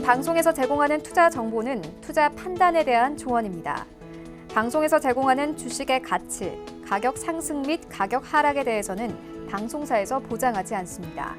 방송에서 제공하는 투자 정보는 투자 판단에 대한 조언입니다. 방송에서 제공하는 주식의 가치, 가격 상승 및 가격 하락에 대해서는 방송사에서 보장하지 않습니다.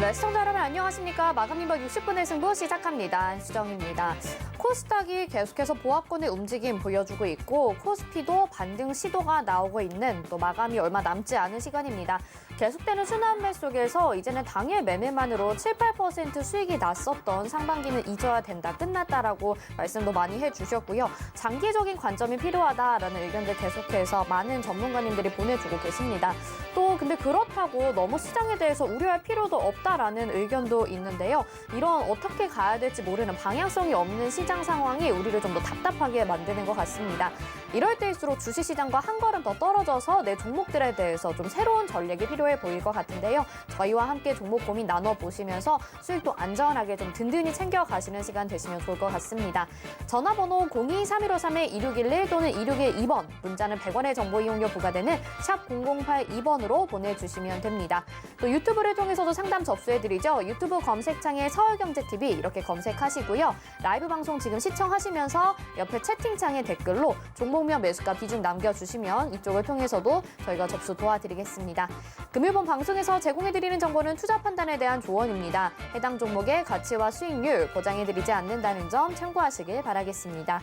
네, 시청자 여러분 안녕하십니까? 마감인박 60분의 승부 시작합니다. 수정입니다. 코스닥이 계속해서 보합권의 움직임 보여주고 있고 코스피도 반등 시도가 나오고 있는 또 마감이 얼마 남지 않은 시간입니다. 계속되는 순환매 속에서 이제는 당일 매매만으로 7, 8% 수익이 났었던 상반기는 잊어야 된다, 끝났다라고 말씀도 많이 해주셨고요. 장기적인 관점이 필요하다라는 의견들 계속해서 많은 전문가님들이 보내주고 계십니다. 또 근데 그렇다고 너무 시장에 대해서 우려할 필요도 없다라는 의견도 있는데요. 이런 어떻게 가야 될지 모르는 방향성이 없는 시장 상황이 우리를 좀 더 답답하게 만드는 것 같습니다. 이럴 때일수록 주식시장과 한 걸음 더 떨어져서 내 종목들에 대해서 좀 새로운 전략이 필요해 보일 것 같은데요. 저희와 함께 종목 고민 나눠보시면서 수익도 안전하게 좀 든든히 챙겨가시는 시간 되시면 좋을 것 같습니다. 전화번호 02-3153-2611 또는 2612번, 문자는 100원의 정보 이용료 부과되는 샵 0082번으로 보내주시면 됩니다. 또 유튜브를 통해서도 상담 접수해드리죠. 유튜브 검색창에 서울경제TV 이렇게 검색하시고요. 라이브 방송 지금 시청하시면서 옆에 채팅창에 댓글로 종목명 매수가 비중 남겨주시면 이쪽을 통해서도 저희가 접수 도와드리겠습니다. 금일본 방송에서 제공해드리는 정보는 투자 판단에 대한 조언입니다. 해당 종목의 가치와 수익률 보장해드리지 않는다는 점 참고하시길 바라겠습니다.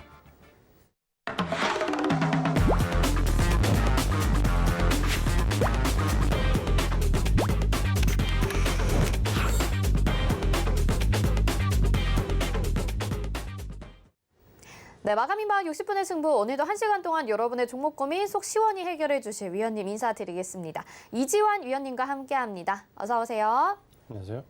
네, 마감인박 60분의 승부, 오늘도 1시간 동안 여러분의 종목 고민 속 시원히 해결해 주실 위원님 인사드리겠습니다. 이지환 위원님과 함께합니다. 어서 오세요. 안녕하세요.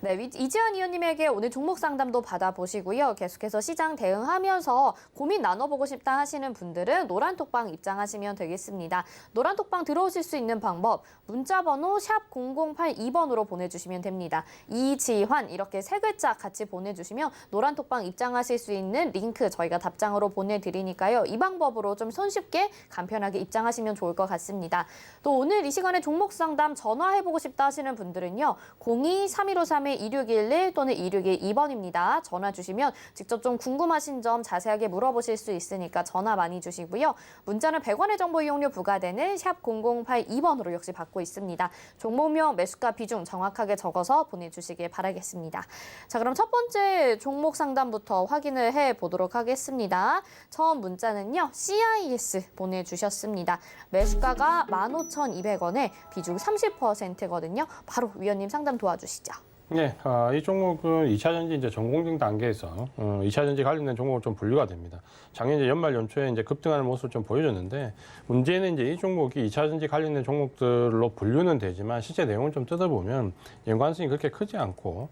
네, 이지환 위원님에게 오늘 종목 상담도 받아보시고요. 계속해서 시장 대응하면서 고민 나눠보고 싶다 하시는 분들은 노란톡방 입장하시면 되겠습니다. 노란톡방 들어오실 수 있는 방법, 문자번호 샵 0082번으로 보내주시면 됩니다. 이지환 이렇게 세 글자 같이 보내주시면 노란톡방 입장하실 수 있는 링크 저희가 답장으로 보내드리니까요. 이 방법으로 좀 손쉽게 간편하게 입장하시면 좋을 것 같습니다. 또 오늘 이 시간에 종목 상담 전화해보고 싶다 하시는 분들은요. 02-3153 2611 또는 2612번입니다. 전화 주시면 직접 좀 궁금하신 점 자세하게 물어보실 수 있으니까 전화 많이 주시고요. 문자는 100원의 정보 이용료 부과되는 샵 0082번으로 역시 받고 있습니다. 종목명, 매수가 비중 정확하게 적어서 보내주시길 바라겠습니다. 자, 그럼 첫 번째 종목 상담부터 확인을 해보도록 하겠습니다. 처음 문자는요. CIS 보내주셨습니다. 매수가가 15,200원에 비중 30%거든요. 바로 위원님 상담 도와주시죠. 네, 이 종목은 2차전지 이제 전공정 단계에서 2차전지 관련된 종목으로 좀 분류가 됩니다. 작년 이제 연말 연초에 이제 급등하는 모습을 좀 보여줬는데 문제는 이제 이 종목이 2차전지 관련된 종목들로 분류는 되지만 실제 내용을 좀 뜯어보면 연관성이 그렇게 크지 않고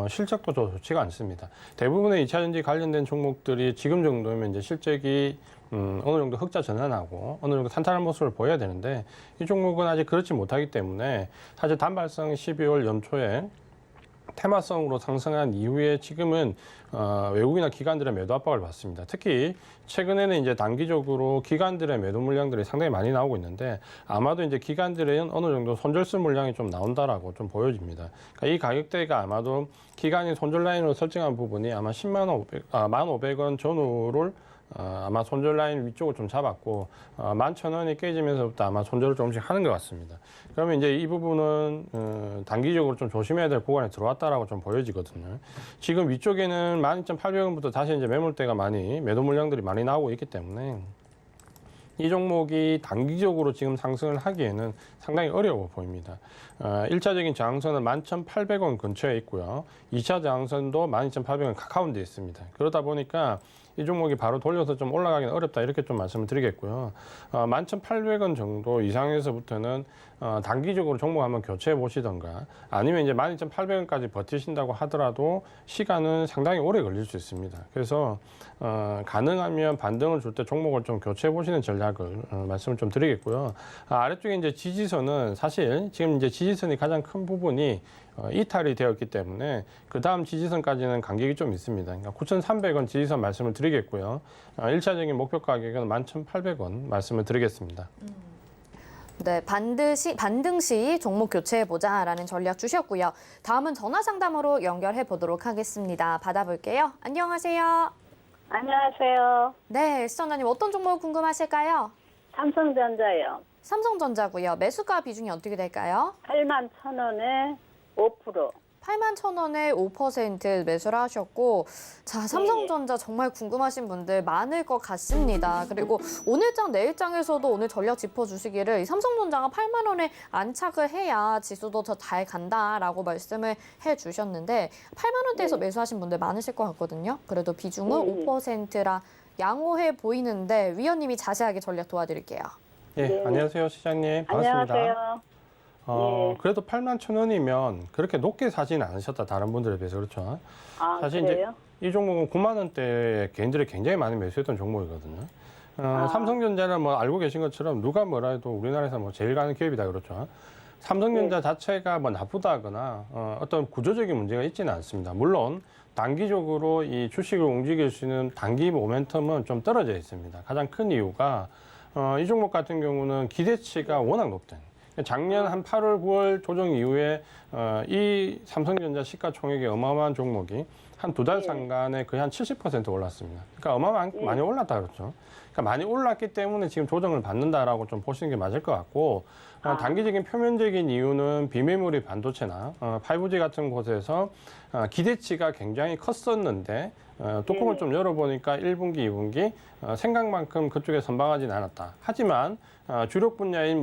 실적도 좋지가 않습니다. 대부분의 2차전지 관련된 종목들이 지금 정도면 이제 실적이 어느 정도 흑자 전환하고 어느 정도 탄탄한 모습을 보여야 되는데 이 종목은 아직 그렇지 못하기 때문에 사실 단발성 12월 연초에 테마성으로 상승한 이후에 지금은 외국이나 기관들의 매도 압박을 받습니다. 특히 최근에는 이제 단기적으로 기관들의 매도 물량들이 상당히 많이 나오고 있는데 아마도 이제 기관들은 어느 정도 손절수 물량이 좀 나온다라고 좀 보여집니다. 그러니까 이 가격대가 아마도 기관이 손절 라인으로 설정한 부분이 아마 15,000원 전후를 아마 손절 라인 위쪽을 좀 잡았고 11,000원이 깨지면서부터 아마 손절을 조금씩 하는 것 같습니다. 그러면 이제 이 부분은 단기적으로 좀 조심해야 될 구간에 들어왔다라고 좀 보여지거든요. 지금 위쪽에는 12,800원부터 다시 이제 매물대가 매도 물량들이 많이 나오고 있기 때문에 이 종목이 단기적으로 지금 상승을 하기에는 상당히 어려워 보입니다. 1차적인 저항선은 11,800원 근처에 있고요. 2차 저항선도 12,800원 가까운 데 있습니다. 그러다 보니까 이 종목이 바로 돌려서 좀 올라가기는 어렵다 이렇게 좀 말씀을 드리겠고요. 11,800원 정도 이상에서부터는 단기적으로 종목 한번 교체해 보시던가 아니면 이제 12,800원까지 버티신다고 하더라도 시간은 상당히 오래 걸릴 수 있습니다. 그래서 가능하면 반등을 줄 때 종목을 좀 교체해 보시는 전략을 말씀을 좀 드리겠고요. 아래쪽에 이제 지지선은 사실 지금 이제 지지선이 가장 큰 부분이 이탈이 되었기 때문에 그 다음 지지선까지는 간격이 좀 있습니다. 그러니까 9,300원 지지선 말씀을 드리겠고요. 1차적인 목표 가격은 11,800원 말씀을 드리겠습니다. 네, 반등 시 종목 교체해보자라는 전략 주셨고요. 다음은 전화 상담으로 연결해 보도록 하겠습니다. 받아볼게요. 안녕하세요. 안녕하세요. 네, 시청자님 어떤 종목 궁금하실까요? 삼성전자요. 삼성전자고요. 매수가 비중이 어떻게 될까요? 81,000원에 5%. 81,000원에 5% 매수를 하셨고, 자, 삼성전자 정말 궁금하신 분들 많을 것 같습니다. 그리고 오늘장, 내일장에서도 오늘 전략 짚어주시기를 이 삼성전자가 8만 원에 안착을 해야 지수도 더 잘 간다라고 말씀을 해주셨는데 8만 원대에서 매수하신 분들 많으실 것 같거든요. 그래도 비중은 5%라 양호해 보이는데 위원님이 자세하게 전략 도와드릴게요. 예, 네. 안녕하세요, 시장님. 반갑습니다. 안녕하세요. 예. 그래도 81,000원이면 그렇게 높게 사지는 않으셨다, 다른 분들에 비해서. 그렇죠? 아, 사실 그래요? 이제 이 종목은 9만 원대에 개인들이 굉장히 많이 매수했던 종목이거든요. 삼성전자는 뭐 알고 계신 것처럼 누가 뭐라 해도 우리나라에서 뭐 제일 가는 기업이다, 그렇죠? 삼성전자 자체가 뭐 나쁘다거나 어떤 구조적인 문제가 있지는 않습니다. 물론 단기적으로 이 주식을 움직일 수 있는 단기 모멘텀은 좀 떨어져 있습니다. 가장 큰 이유가 이 종목 같은 경우는 기대치가 워낙 높다. 작년 한 8월, 9월 조정 이후에 이 삼성전자 시가총액이 어마어마한 종목이 한 두 달 상간에 거의 한 70% 올랐습니다. 그러니까 많이 올랐다 그렇죠. 그러니까 많이 올랐기 때문에 지금 조정을 받는다라고 좀 보시는 게 맞을 것 같고 단기적인 표면적인 이유는 비메모리 반도체나 5G 같은 곳에서 기대치가 굉장히 컸었는데 뚜껑을 좀 열어보니까 1분기, 2분기 생각만큼 그쪽에 선방하진 않았다. 하지만 주력 분야인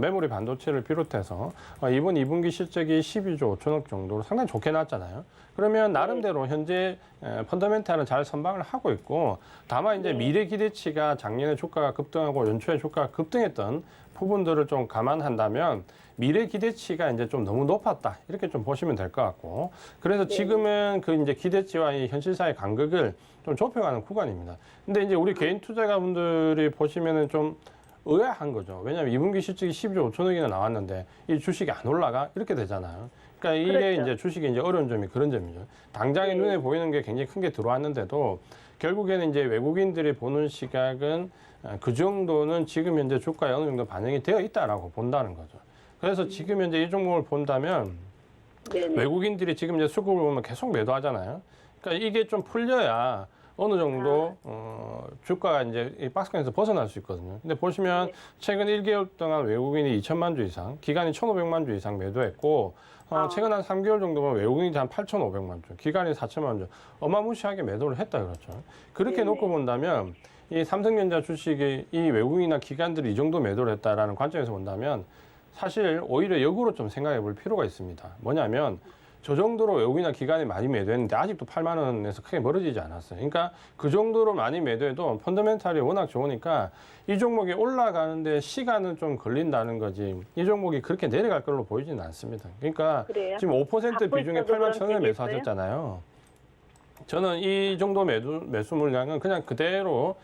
메모리 반도체를 비롯해서 이번 2분기 실적이 12조 5천억 정도로 상당히 좋게 나왔잖아요. 그러면 나름대로 현재 펀더멘탈은 잘 선방을 하고 있고 다만 이제 미래 기대치가 작년에 주가가 급등하고 연초에 주가가 급등했던 부분들을 좀 감안한다면 미래 기대치가 이제 좀 너무 높았다 이렇게 좀 보시면 될 것 같고 그래서 지금은 그 이제 기대치와 이 현실 사이의 간극을 좀 좁혀가는 구간입니다. 근데 이제 우리 개인 투자가분들이 보시면은 좀 의아한 거죠. 왜냐하면 2분기 실적이 12조 5천억이나 나왔는데 이 주식이 안 올라가 이렇게 되잖아요. 그러니까 이게 그렇죠. 이제 주식이 이제 어려운 점이 그런 점이죠. 당장에 눈에 보이는 게 굉장히 큰 게 들어왔는데도 결국에는 이제 외국인들이 보는 시각은 그 정도는 지금 현재 주가에 어느 정도 반영이 되어 있다라고 본다는 거죠. 그래서 지금 현재 이 종목을 본다면 네네. 외국인들이 지금 이제 수급을 보면 계속 매도하잖아요. 그러니까 이게 좀 풀려야 어느 정도 주가가 이제 이 박스권에서 벗어날 수 있거든요. 근데 보시면 최근 1개월 동안 외국인이 2천만 주 이상, 기관이 1,500만 주 이상 매도했고 최근 한 3개월 정도면 외국인이 한 8,500만 주, 기관이 4천만 주, 어마무시하게 매도를 했다 그렇죠. 그렇게 놓고 본다면 이 삼성전자 주식이 이 외국인이나 기관들이 이 정도 매도를 했다라는 관점에서 본다면 사실 오히려 역으로 좀 생각해 볼 필요가 있습니다. 뭐냐면 저 정도로 외국인이나 기관이 많이 매도했는데 아직도 8만 원에서 크게 멀어지지 않았어요. 그러니까 그 정도로 많이 매도해도 펀더멘탈이 워낙 좋으니까 이 종목이 올라가는데 시간은 좀 걸린다는 거지 이 종목이 그렇게 내려갈 걸로 보이지는 않습니다. 그러니까 그래요? 지금 5% 비중에 있어도 8만 천 원에 그런 매수하셨잖아요. 저는 이 정도 매수 물량은 그냥 그대로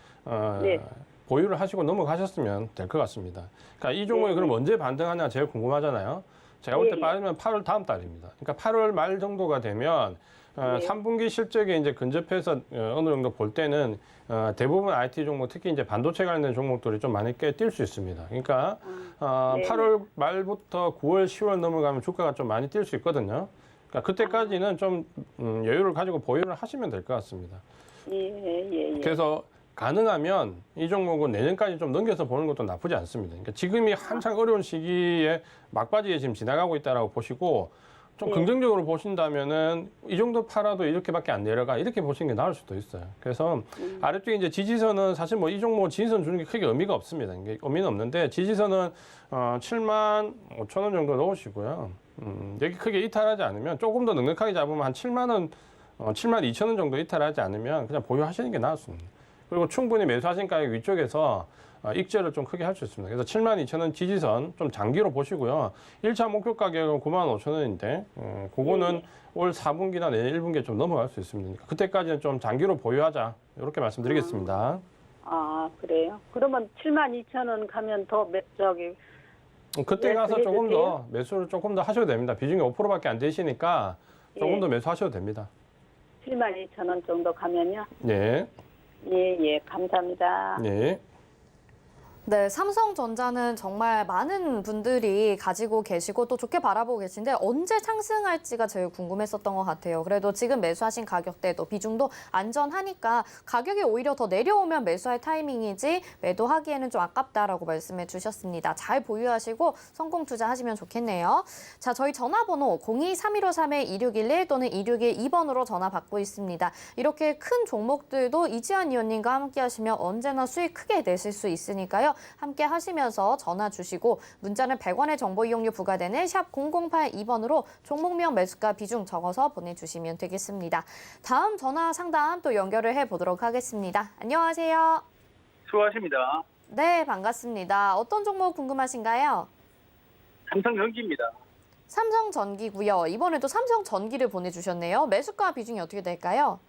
네. 보유를 하시고 넘어가셨으면 될 것 같습니다. 그러니까 이 종목이 그럼 언제 반등하냐 제일 궁금하잖아요. 제가 볼 때 예. 빠르면 8월 다음 달입니다. 그러니까 8월 말 정도가 되면 3분기 실적에 이제 근접해서 어느 정도 볼 때는 대부분 IT 종목, 특히 이제 반도체 관련된 종목들이 좀 많이 꽤 뛸 수 있습니다. 그러니까 8월 말부터 9월, 10월 넘어가면 주가가 좀 많이 뛸 수 있거든요. 그러니까 그때까지는 좀 여유를 가지고 보유를 하시면 될 것 같습니다. 예. 그래서 가능하면 이 종목은 내년까지 좀 넘겨서 보는 것도 나쁘지 않습니다. 그러니까 지금이 한창 어려운 시기에 막바지에 지금 지나가고 있다라고 보시고 좀 긍정적으로 보신다면은 이 정도 팔아도 이렇게밖에 안 내려가 이렇게 보시는 게 나을 수도 있어요. 그래서 아래쪽에 이제 지지선은 사실 뭐 이 종목 지지선 주는 게 크게 의미가 없습니다. 이게 의미는 없는데 지지선은 7만 5천 원 정도 넣으시고요. 여기 크게 이탈하지 않으면 조금 더 넉넉하게 잡으면 한 7만 원, 7만 2천 원 정도 이탈하지 않으면 그냥 보유하시는 게 나았습니다. 그리고 충분히 매수하신 가격 위쪽에서 익절을 좀 크게 할 수 있습니다. 그래서 7만 2천 원 지지선 좀 장기로 보시고요. 1차 목표 가격은 9만 5천 원인데 그거는 올 4분기나 내년 1분기에 좀 넘어갈 수 있습니다. 그때까지는 좀 장기로 보유하자 이렇게 말씀드리겠습니다. 아, 그래요? 그러면 72,000원 가면 더 그때 네, 가서 그래도 조금 돼요? 더 매수를 조금 더 하셔도 됩니다. 비중이 5%밖에 안 되시니까 조금 예. 더 매수하셔도 됩니다. 72,000원 정도 가면요? 네, 예, 감사합니다. 네. 네, 삼성전자는 정말 많은 분들이 가지고 계시고 또 좋게 바라보고 계신데 언제 상승할지가 제일 궁금했었던 것 같아요. 그래도 지금 매수하신 가격대도 비중도 안전하니까 가격이 오히려 더 내려오면 매수할 타이밍이지 매도하기에는 좀 아깝다라고 말씀해 주셨습니다. 잘 보유하시고 성공 투자하시면 좋겠네요. 자, 저희 전화번호 02-3153-2611 또는 2612번으로 전화 받고 있습니다. 이렇게 큰 종목들도 이지한 위원님과 함께 하시면 언제나 수익 크게 내실 수 있으니까요. 함께 하시면서 전화 주시고 문자는 100원의 정보 이용료 부과되는 샵 0082번으로 종목명 매수가 비중 적어서 보내주시면 되겠습니다. 다음 전화 상담 또 연결을 해보도록 하겠습니다. 안녕하세요. 수고하십니다. 네, 반갑습니다. 어떤 종목 궁금하신가요? 삼성전기입니다. 삼성전기고요. 이번에도 삼성전기를 보내주셨네요. 매수가 비중이 어떻게 될까요?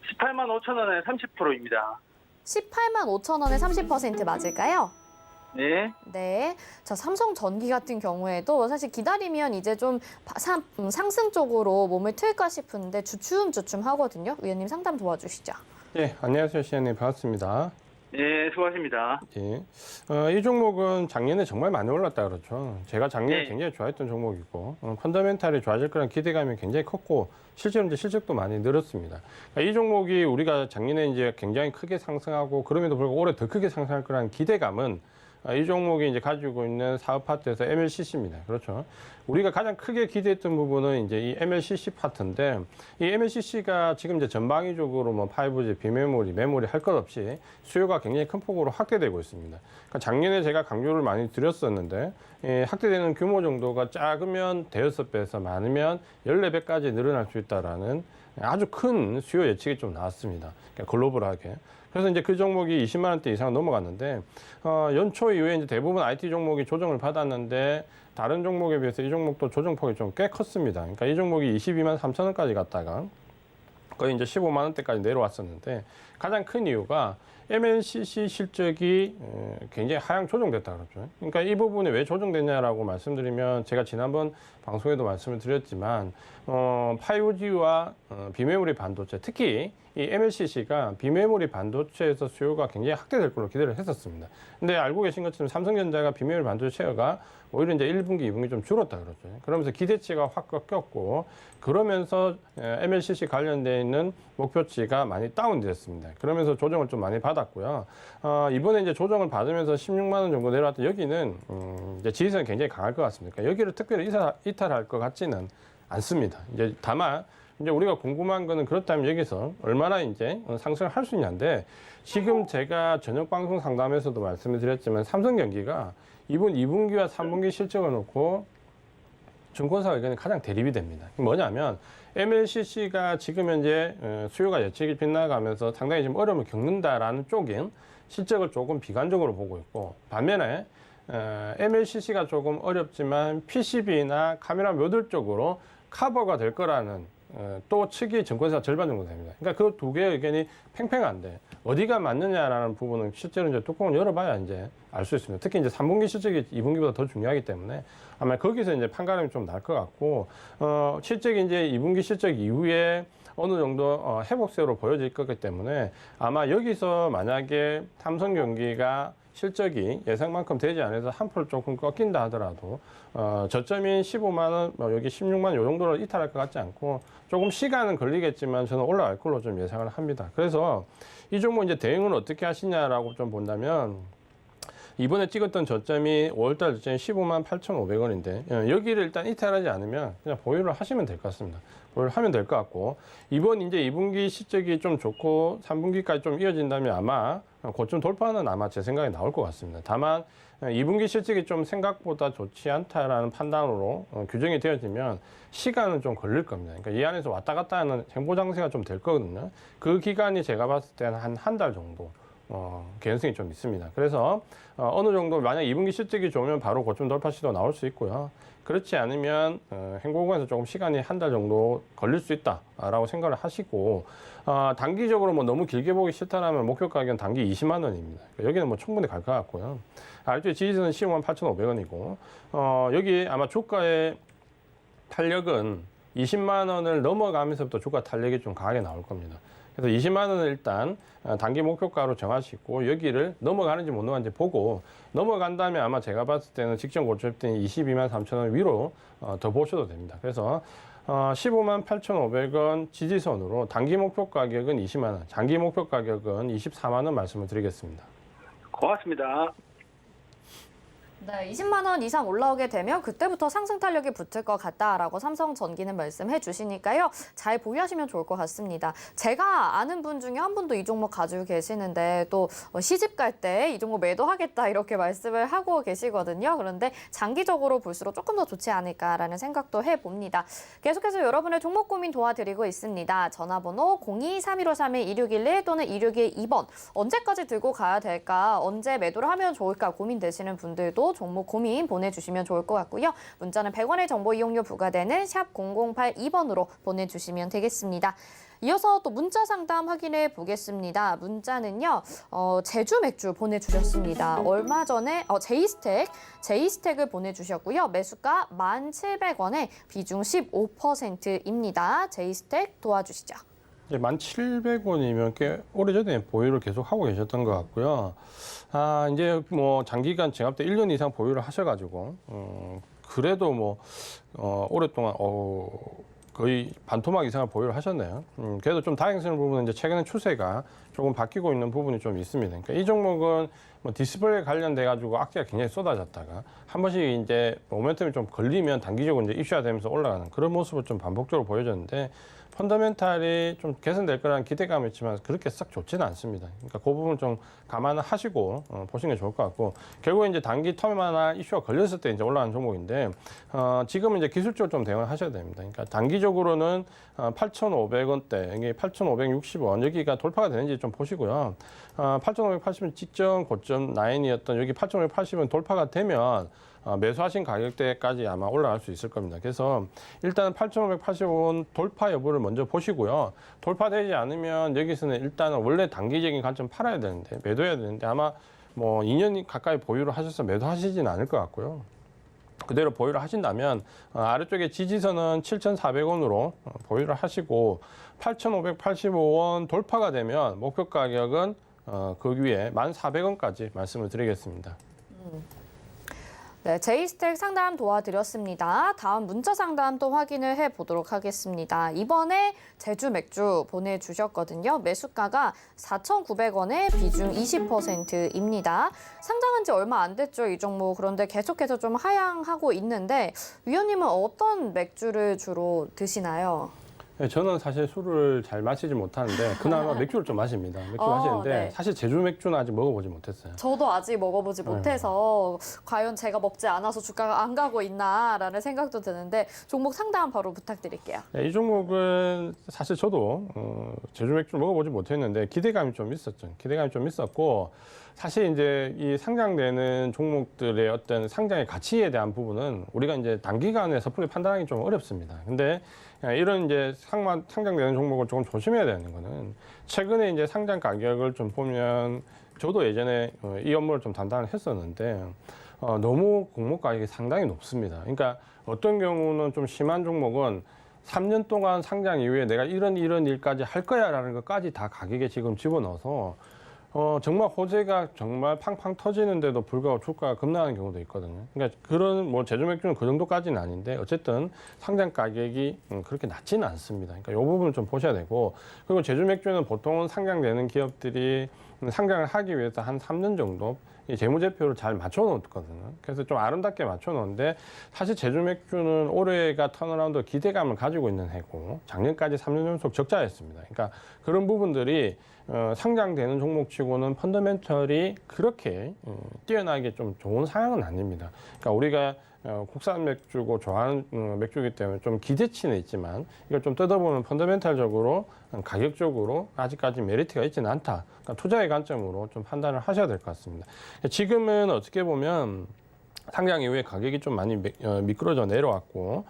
18만 5천 원에 30%입니다. 18만 5천 원에 30% 맞을까요? 네. 네. 자, 삼성전기 같은 경우에도 사실 기다리면 이제 좀 상승 쪽으로 몸을 틀까 싶은데 주춤주춤 하거든요. 위원님 상담 도와주시죠. 예, 안녕하세요, 시현님 반갑습니다. 네, 수고하십니다. 예, 이 종목은 작년에 정말 많이 올랐다 그렇죠. 제가 작년에 네. 굉장히 좋아했던 종목이고 펀더멘탈이 좋아질 거란 기대감이 굉장히 컸고 실제로 이제 실적도 많이 늘었습니다. 그러니까 이 종목이 우리가 작년에 이제 굉장히 크게 상승하고 그럼에도 불구하고 올해 더 크게 상승할 거라는 기대감은 이 종목이 이제 가지고 있는 사업 파트에서 MLCC입니다. 그렇죠. 우리가 가장 크게 기대했던 부분은 이제 이 MLCC 파트인데 이 MLCC가 지금 이제 전방위적으로 뭐 5G, 비메모리, 메모리 할 것 없이 수요가 굉장히 큰 폭으로 확대되고 있습니다. 그러니까 작년에 제가 강조를 많이 드렸었는데 확대되는 규모 정도가 작으면 대여섯 배에서 많으면 14배까지 늘어날 수 있다라는 아주 큰 수요 예측이 좀 나왔습니다. 그러니까 글로벌하게. 그래서 이제 그 종목이 20만 원대 이상 넘어갔는데 연초 이후에 이제 대부분 IT 종목이 조정을 받았는데 다른 종목에 비해서 이 종목도 조정폭이 좀 꽤 컸습니다. 그러니까 이 종목이 22만 3천 원까지 갔다가 거의 이제 15만 원대까지 내려왔었는데 가장 큰 이유가 MLCC 실적이 굉장히 하향 조정됐다 그러죠. 그러니까 이 부분이 왜 조정됐냐라고 말씀드리면 제가 지난번 방송에도 말씀을 드렸지만 5G와 비메모리 반도체 특히 이 MLCC가 비메모리 반도체에서 수요가 굉장히 확대될 걸로 기대를 했었습니다. 근데 알고 계신 것처럼 삼성전자가 비메모리 반도체 쉐어가 오히려 이제 1분기, 2분기 좀 줄었다 그러죠. 그러면서 기대치가 확 꺾였고 그러면서 MLCC 관련되어 있는 목표치가 많이 다운됐습니다. 그러면서 조정을 좀 많이 받았고요. 이번에 이제 조정을 받으면서 16만 원 정도 내려왔던 여기는 이제 지지선이 굉장히 강할 것 같습니다. 그러니까 여기를 특별히 이탈할 것 같지는 않습니다. 이제 다만 이제 우리가 궁금한 거는 그렇다면 여기서 얼마나 이제 상승을 할 수 있냐인데 지금 제가 저녁 방송 상담에서도 말씀을 드렸지만 삼성전기가 이번 2분기와 3분기 실적을 놓고 증권사 의견이 가장 대립이 됩니다. 뭐냐면 MLCC가 지금 현재 수요가 예측이 빗나가면서 상당히 지금 어려움을 겪는다라는 쪽인 실적을 조금 비관적으로 보고 있고 반면에 MLCC가 조금 어렵지만 PCB나 카메라 모듈 쪽으로 커버가 될 거라는 또 측이 증권사 절반 정도 됩니다. 그러니까 그 두 개의 의견이 팽팽한데 어디가 맞느냐라는 부분은 실제로 이제 뚜껑을 열어봐야 이제 알 수 있습니다. 특히 이제 3분기 실적이 2분기보다 더 중요하기 때문에 아마 거기서 이제 판가름이 좀 날 것 같고 실적이 이제 2분기 실적 이후에 어느 정도 회복세로 보여질 거기 때문에 아마 여기서 만약에 삼성전기가 실적이 예상만큼 되지 않아서 한풀 조금 꺾인다 하더라도 저점인 15만 원, 여기 16만 원 이 정도로 이탈할 것 같지 않고 조금 시간은 걸리겠지만 저는 올라갈 걸로 좀 예상을 합니다. 그래서 이 종목 이제 대응을 어떻게 하시냐라고 좀 본다면 이번에 찍었던 저점이 5월달 저점이 15만 8,500원인데 여기를 일단 이탈하지 않으면 그냥 보유를 하시면 될 것 같습니다. 보유를 하면 될 것 같고 이번 이제 2분기 실적이 좀 좋고 3분기까지 좀 이어진다면 아마 고점 돌파는 아마 제 생각에 나올 것 같습니다. 다만 2분기 실적이 좀 생각보다 좋지 않다라는 판단으로 규정이 되어지면 시간은 좀 걸릴 겁니다. 그러니까 이 안에서 왔다 갔다 하는 행보 장세가 좀 될 거거든요. 그 기간이 제가 봤을 때는 한 달 정도 개연성이 좀 있습니다. 그래서 어느 정도 만약 2분기 실적이 좋으면 바로 고점 돌파 시도 나올 수 있고요. 그렇지 않으면 행보구간에서 조금 시간이 한 달 정도 걸릴 수 있다라고 생각을 하시고 단기적으로 뭐 너무 길게 보기 싫다라면 목표 가격은 단기 20만 원입니다. 여기는 뭐 충분히 갈 것 같고요. 아래쪽에 지지선은 15만 8,500원이고 여기 아마 주가의 탄력은 20만 원을 넘어가면서부터 주가 탄력이 좀 강하게 나올 겁니다. 그래서 20만 원을 일단 단기 목표가로 정하시고 여기를 넘어가는지 못 넘어가는지 보고 넘어간다면 아마 제가 봤을 때는 직전 고점 때는 22만 3천 원 위로 더 보셔도 됩니다. 그래서 15만 8,500원 지지선으로 단기 목표 가격은 20만 원, 장기 목표 가격은 24만 원 말씀을 드리겠습니다. 고맙습니다. 네, 20만 원 이상 올라오게 되면 그때부터 상승 탄력이 붙을 것 같다라고 삼성전기는 말씀해 주시니까요. 잘 보유하시면 좋을 것 같습니다. 제가 아는 분 중에 한 분도 이 종목 가지고 계시는데 또 시집 갈 때 이 종목 매도하겠다 이렇게 말씀을 하고 계시거든요. 그런데 장기적으로 볼수록 조금 더 좋지 않을까라는 생각도 해봅니다. 계속해서 여러분의 종목 고민 도와드리고 있습니다. 전화번호 02-3153-2611 또는 2612번. 언제까지 들고 가야 될까? 언제 매도를 하면 좋을까 고민되시는 분들도 종목 고민 보내주시면 좋을 것 같고요. 문자는 100원의 정보 이용료 부과되는 샵 0082번으로 보내주시면 되겠습니다. 이어서 또 문자 상담 확인해 보겠습니다. 문자는요, 제주 맥주 보내주셨습니다. 얼마 전에 제이스택을 보내주셨고요. 매수가 1,700원에 비중 15%입니다. 제이스택 도와주시죠. 1,700원이면 꽤 오래전에 보유를 계속 하고 계셨던 것 같고요. 이제 뭐 장기간 제값 때 1년 이상 보유를 하셔가지고, 그래도 뭐, 오랫동안, 거의 반토막 이상을 보유를 하셨네요. 그래도 좀 다행스러운 부분은 이제 최근에 추세가 조금 바뀌고 있는 부분이 좀 있습니다. 그러니까 이 종목은 뭐 디스플레이 관련돼가지고 악재가 굉장히 쏟아졌다가 한 번씩 이제 모멘텀이 좀 걸리면 단기적으로 이제 이슈화 되면서 올라가는 그런 모습을 좀 반복적으로 보여줬는데 펀더멘탈이 좀 개선될 거라는 기대감이 있지만 그렇게 썩 좋지는 않습니다. 그러니까 그 부분 좀 감안을 하시고 보시는 게 좋을 것 같고 결국에 이제 단기 텀이나 이슈가 걸렸을 때 이제 올라가는 종목인데 지금은 이제 기술적으로 좀 대응을 하셔야 됩니다. 그러니까 단기적으로는 8,500원대, 이게 8,560원 여기가 돌파가 되는지 좀 보시고요. 8,580원 직전 고점 라인이었던 여기 8,580원 돌파가 되면 매수하신 가격대까지 아마 올라갈 수 있을 겁니다. 그래서 일단 8,580원 돌파 여부를 먼저 보시고요. 돌파되지 않으면 여기서는 일단은 원래 단기적인 관점 팔아야 되는데 매도해야 되는데 아마 뭐 2년 가까이 보유를 하셔서 매도하시지는 않을 것 같고요. 그대로 보유를 하신다면 아래쪽에 지지선은 7,400원으로 보유를 하시고 8,585원 돌파가 되면 목표 가격은 그 위에 1,400원까지 말씀을 드리겠습니다. 네, 제이스택 상담 도와드렸습니다. 다음 문자 상담 또 확인을 해보도록 하겠습니다. 이번에 제주 맥주 보내주셨거든요. 매수가가 4,900원에 비중 20%입니다. 상장한 지 얼마 안 됐죠, 이 종목. 그런데 계속해서 좀 하향하고 있는데 위원님은 어떤 맥주를 주로 드시나요? 네, 저는 사실 술을 잘 마시지 못하는데 그나마 맥주를 좀 마십니다. 맥주 마시는데 네. 사실 제주 맥주는 아직 먹어보지 못했어요. 저도 아직 먹어보지 못해서 과연 제가 먹지 않아서 주가가 안 가고 있나라는 생각도 드는데 종목 상담 바로 부탁드릴게요. 네, 이 종목은 사실 저도 제주 맥주를 먹어보지 못했는데 기대감이 좀 있었죠. 기대감이 좀 있었고 사실 이제 이 상장되는 종목들의 어떤 상장의 가치에 대한 부분은 우리가 이제 단기간에 섣불리 판단하기 좀 어렵습니다. 근데 이런 이제 상장되는 종목을 조금 조심해야 되는 거는 최근에 이제 상장 가격을 좀 보면 저도 예전에 이 업무를 좀 담당을 했었는데 너무 공모 가격이 상당히 높습니다. 그러니까 어떤 경우는 좀 심한 종목은 3년 동안 상장 이후에 내가 이런 일까지 할 거야라는 것까지 다 가격에 지금 집어넣어서 정말 호재가 정말 팡팡 터지는데도 불구하고 주가가 급락하는 경우도 있거든요. 그러니까 그런 뭐 제주 맥주는 그 정도까지는 아닌데 어쨌든 상장 가격이 그렇게 낮지는 않습니다. 그러니까 이 부분을 좀 보셔야 되고 그리고 제주 맥주는 보통은 상장되는 기업들이 상장을 하기 위해서 한 3년 정도 이 재무제표를 잘 맞춰놓거든요. 그래서 좀 아름답게 맞춰놓는데 사실 제주 맥주는 올해가 턴어라운드 기대감을 가지고 있는 해고 작년까지 3년 연속 적자였습니다. 그러니까 그런 부분들이 상장되는 종목치고는 펀더멘털이 그렇게 뛰어나게 좀 좋은 상황은 아닙니다. 그러니까 우리가 국산 맥주고 좋아하는 맥주이기 때문에 좀 기대치는 있지만 이걸 좀 뜯어보면 펀더멘탈적으로 가격적으로 아직까지 메리트가 있지는 않다. 그러니까 투자의 관점으로 좀 판단을 하셔야 될 것 같습니다. 지금은 어떻게 보면 상장 이후에 가격이 좀 많이 미끄러져 내려왔고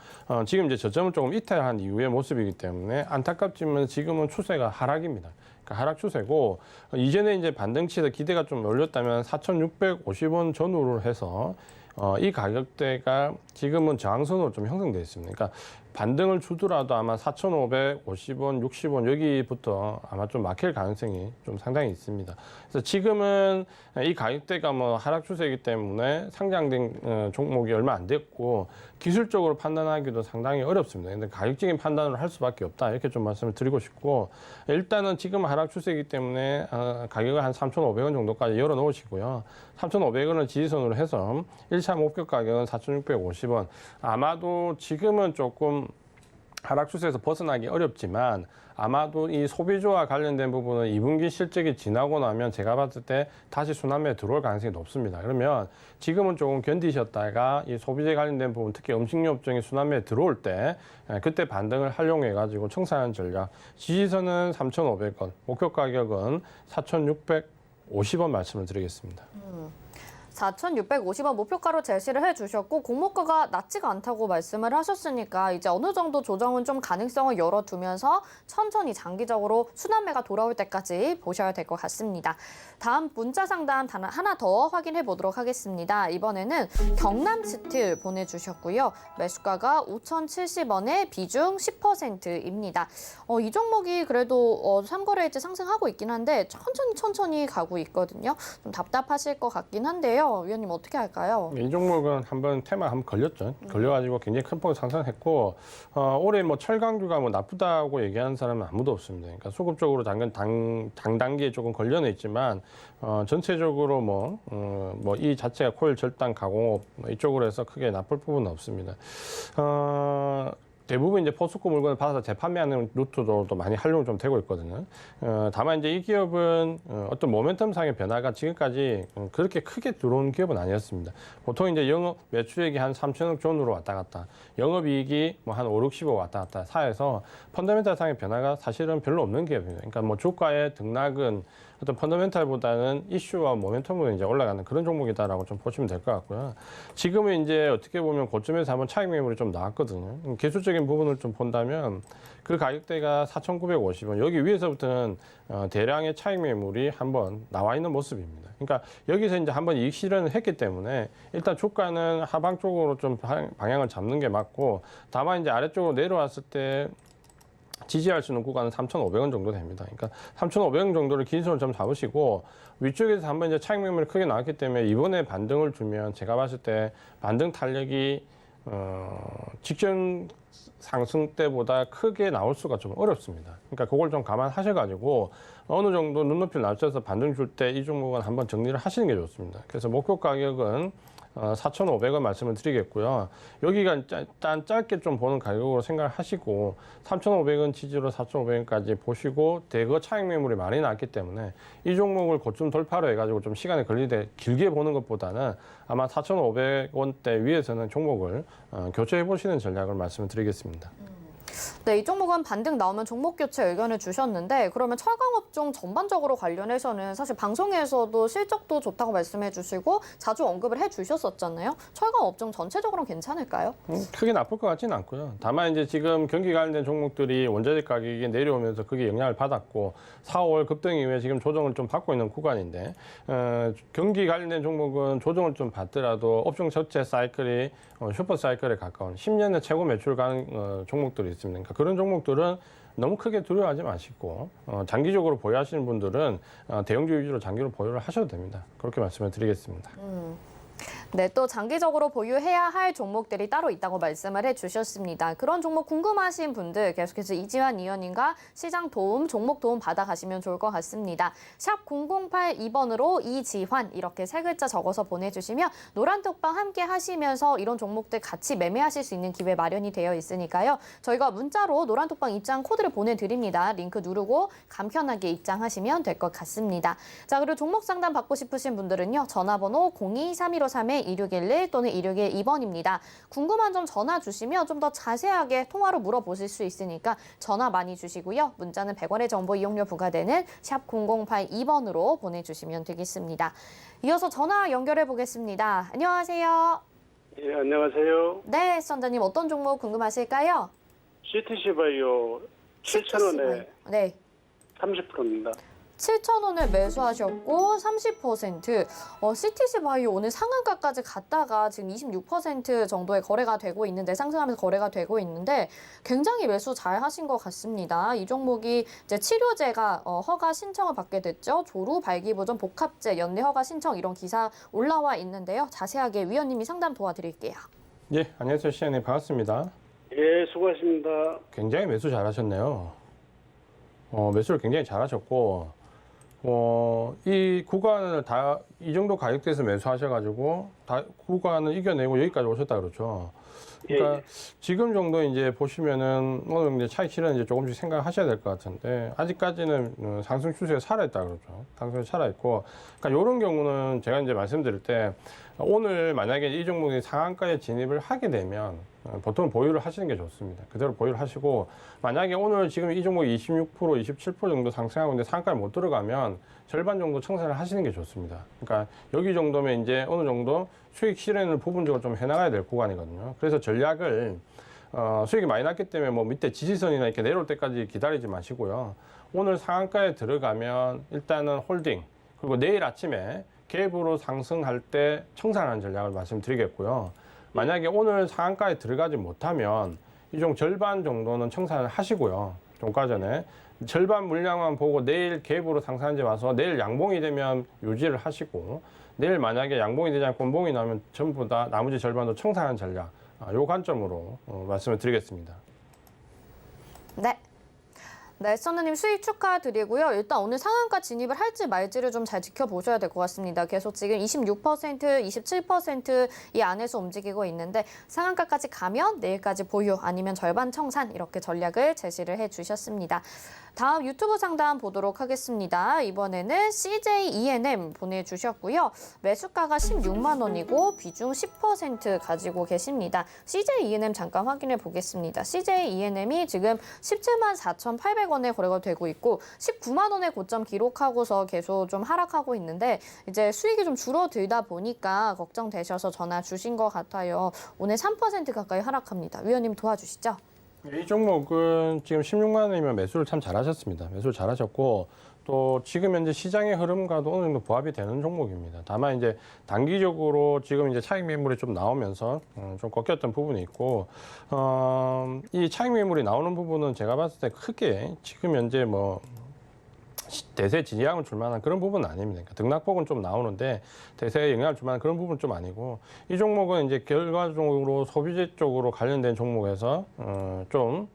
지금 이제 저점을 조금 이탈한 이후의 모습이기 때문에 안타깝지만 지금은 추세가 하락입니다. 그러니까 하락 추세고 이전에 이제 반등치에서 기대가 좀 열렸다면 4,650원 전후로 해서 이 가격대가 지금은 저항선으로 좀 형성되어 있습니다. 그러니까 반등을 주더라도 아마 4,550원, 60원 여기부터 아마 좀 막힐 가능성이 좀 상당히 있습니다. 그래서 지금은 이 가격대가 뭐 하락 추세이기 때문에 상장된 종목이 얼마 안 됐고 기술적으로 판단하기도 상당히 어렵습니다. 근데 가격적인 판단을 할 수밖에 없다 이렇게 좀 말씀을 드리고 싶고 일단은 지금 하락 추세이기 때문에 가격을 한 3,500원 정도까지 열어 놓으시고요. 3,500원을 지지선으로 해서 1차 목표 가격은 4,650원. 아마도 지금은 조금 하락 추세에서 벗어나기 어렵지만 아마도 이 소비주와 관련된 부분은 2분기 실적이 지나고 나면 제가 봤을 때 다시 순환매에 들어올 가능성이 높습니다. 그러면 지금은 조금 견디셨다가 이 소비재 관련된 부분, 특히 음식료 업종이 순환매에 들어올 때 그때 반등을 활용해 가지고 청산하는 전략. 지지선은 3,500원, 목표 가격은 4,650원 말씀을 드리겠습니다. 4,650원 목표가로 제시를 해주셨고 공모가가 낮지가 않다고 말씀을 하셨으니까 이제 어느 정도 조정은 좀 가능성을 열어두면서 천천히 장기적으로 순환매가 돌아올 때까지 보셔야 될 것 같습니다. 다음 문자 상담 하나 더 확인해 보도록 하겠습니다. 이번에는 경남스틸 보내주셨고요. 매수가가 5,070원에 비중 10%입니다. 이 종목이 그래도 3거래일째 상승하고 있긴 한데 천천히 가고 있거든요. 좀 답답하실 것 같긴 한데요. 위원님 어떻게 할까요? 이 종목은 한번 테마 한번 걸렸죠. 걸려가지고 굉장히 큰 폭으로 상승했고 올해 뭐 철강주가 뭐 나쁘다고 얘기하는 사람은 아무도 없습니다. 그러니까 수급적으로 장단기에 조금 걸려는 있지만 전체적으로 뭐 이 자체가 코일 절단 가공업 이쪽으로 해서 크게 나쁠 부분은 없습니다. 대부분 이제 포스코 물건을 받아서 재판매하는 루트도 또 많이 활용이 좀 되고 있거든요. 다만 이제 이 기업은 어떤 모멘텀상의 변화가 지금까지 그렇게 크게 들어온 기업은 아니었습니다. 보통 이제 영업 매출액이 한 3천억 존으로 왔다 갔다, 영업이익이 뭐 한 5, 60억 왔다 갔다 사해서 펀더멘탈상의 변화가 사실은 별로 없는 기업입니다. 그러니까 뭐 주가의 등락은 어떤 펀더멘탈보다는 이슈와 모멘텀으로 이제 올라가는 그런 종목이다라고 좀 보시면 될 것 같고요. 지금은 이제 어떻게 보면 고점에서 한번 차익 매물이 좀 나왔거든요. 기술적인 부분을 좀 본다면 그 가격대가 4,950원, 여기 위에서부터는 대량의 차익 매물이 한번 나와 있는 모습입니다. 그러니까 여기서 이제 한번 이익 실현을 했기 때문에 일단 주가는 하방 쪽으로 좀 방향을 잡는 게 맞고, 다만 이제 아래쪽으로 내려왔을 때 지지할 수 있는 구간은 3,500원 정도 됩니다. 그러니까 3,500원 정도를 기준으로 좀 잡으시고 위쪽에서 한번 이제 차익 매물이 크게 나왔기 때문에 이번에 반등을 주면 제가 봤을 때 반등 탄력이 직전 상승 때보다 크게 나올 수가 좀 어렵습니다. 그러니까 그걸 좀 감안하셔가지고 어느 정도 눈높이를 낮춰서 반등 줄 때 이 종목은 한번 정리를 하시는 게 좋습니다. 그래서 목표 가격은 4,500원 말씀을 드리겠고요. 여기가 일단 짧게 좀 보는 가격으로 생각을 하시고 3,500원 지지로 4,500원까지 보시고 대거 차익 매물이 많이 났기 때문에 이 종목을 고점 돌파로 해가지고 좀 시간이 걸리되 길게 보는 것보다는 아마 4,500원대 위에서는 종목을 교체해 보시는 전략을 말씀을 드리겠습니다. 네, 이 종목은 반등 나오면 종목 교체 의견을 주셨는데 그러면 철강업종 전반적으로 관련해서는 사실 방송에서도 실적도 좋다고 말씀해 주시고 자주 언급을 해 주셨었잖아요. 철강업종 전체적으로는 괜찮을까요? 크게 나쁠 것 같지는 않고요. 다만 이제 지금 경기 관련된 종목들이 원자재 가격이 내려오면서 그게 영향을 받았고 4, 5월 급등 이후에 지금 조정을 좀 받고 있는 구간인데 경기 관련된 종목은 조정을 좀 받더라도 업종 전체 사이클이 슈퍼 사이클에 가까운 10년의 최고 매출 가능 종목들이 있습니다. 그러니까 그런 종목들은 너무 크게 두려워하지 마시고 장기적으로 보유하시는 분들은 대형주 위주로 장기로 보유를 하셔도 됩니다. 그렇게 말씀을 드리겠습니다. 네, 또 장기적으로 보유해야 할 종목들이 따로 있다고 말씀을 해주셨습니다. 그런 종목 궁금하신 분들 계속해서 이지환 위원님과 시장 도움, 종목 도움 받아가시면 좋을 것 같습니다. 샵 0082번으로 이지환 이렇게 세 글자 적어서 보내주시면 노란톡방 함께 하시면서 이런 종목들 같이 매매하실 수 있는 기회 마련이 되어 있으니까요. 저희가 문자로 노란톡방 입장 코드를 보내드립니다. 링크 누르고 간편하게 입장하시면 될 것 같습니다. 자, 그리고 종목 상담 받고 싶으신 분들은요. 전화번호 02-3153-2611 또는 2612번입니다. 궁금한 점 전화 주시면 좀 더 자세하게 통화로 물어보실 수 있으니까 전화 많이 주시고요. 문자는 100원의 정보 이용료 부과되는 샵 0082번으로 보내주시면 되겠습니다. 이어서 전화 연결해 보겠습니다. 안녕하세요. 예, 안녕하세요. 네, 시청자님 어떤 종목 궁금하실까요? CTC 바이오 7,000원에 네. 30%입니다. 7,000원에 매수하셨고 30%, CTC 바이오 오늘 상한가까지 갔다가 지금 26% 정도의 거래가 되고 있는데 상승하면서 거래가 되고 있는데 굉장히 매수 잘 하신 것 같습니다. 이 종목이 이제 치료제가 허가 신청을 받게 됐죠. 조루, 발기부전, 복합제, 연내 허가 신청 이런 기사 올라와 있는데요. 자세하게 위원님이 상담 도와드릴게요. 예, 안녕하세요. 시장님 반갑습니다. 예, 수고하십니다. 굉장히 매수 잘하셨네요. 매수를 굉장히 잘하셨고, 이 구간을 이 정도 가격대에서 매수하셔가지고, 구간을 이겨내고 여기까지 오셨다 그렇죠. 그러니까 예. 지금 정도 이제 보시면은 오늘 이제 차익 실현 이제 조금씩 생각하셔야 될 것 같은데, 아직까지는 상승 추세가 살아있다 그렇죠. 상승이 살아있고, 그러니까 이런 경우는 제가 이제 말씀드릴 때, 오늘 만약에 이 종목이 상한가에 진입을 하게 되면 보통 보유를 하시는 게 좋습니다. 그대로 보유를 하시고, 만약에 오늘 지금 이 종목이 26%, 27% 정도 상승하고 있는데 상한가에 못 들어가면 절반 정도 청산을 하시는 게 좋습니다. 그러니까 여기 정도면 이제 어느 정도 수익 실현을 부분적으로 좀 해나가야 될 구간이거든요. 그래서 전략을 수익이 많이 났기 때문에 뭐 밑에 지지선이나 이렇게 내려올 때까지 기다리지 마시고요. 오늘 상한가에 들어가면 일단은 홀딩, 그리고 내일 아침에 갭으로 상승할 때 청산하는 전략을 말씀드리겠고요. 만약에 오늘 상한가에 들어가지 못하면 이 종 절반 정도는 청산을 하시고요. 종가 전에 절반 물량만 보고 내일 갭으로 상승한지 와서 내일 양봉이 되면 유지를 하시고, 내일 만약에 양봉이 되지 않고 곤봉이 나면 전부 다 나머지 절반도 청산하는 전략, 요 관점으로 말씀을 드리겠습니다. 네, 선우님 수익 축하드리고요. 일단 오늘 상한가 진입을 할지 말지를 좀 잘 지켜보셔야 될 것 같습니다. 계속 지금 26%, 27% 이 안에서 움직이고 있는데 상한가까지 가면 내일까지 보유 아니면 절반 청산 이렇게 전략을 제시를 해주셨습니다. 다음 유튜브 상담 보도록 하겠습니다. 이번에는 CJ E&M 보내주셨고요. 매수가가 16만 원이고 비중 10% 가지고 계십니다. CJ E&M 잠깐 확인해 보겠습니다. CJ E&M이 지금 17만 4,800원에 거래가 되고 있고 19만 원의 고점 기록하고서 계속 좀 하락하고 있는데 이제 수익이 좀 줄어들다 보니까 걱정되셔서 전화 주신 것 같아요. 오늘 3% 가까이 하락합니다. 위원님 도와주시죠. 이 종목은 지금 16만 원이면 매수를 참 잘하셨습니다. 매수를 잘하셨고, 또 지금 현재 시장의 흐름과도 어느 정도 부합이 되는 종목입니다. 다만 이제 단기적으로 지금 이제 차익 매물이 좀 나오면서 좀 꺾였던 부분이 있고, 이 차익 매물이 나오는 부분은 제가 봤을 때 크게 지금 현재 뭐 대세에 지지함을 줄 만한 그런 부분은 아닙니다. 그러니까 등락폭은 좀 나오는데 대세에 영향을 줄 만한 그런 부분은 좀 아니고, 이 종목은 이제 결과적으로 소비재 쪽으로 관련된 종목에서 좀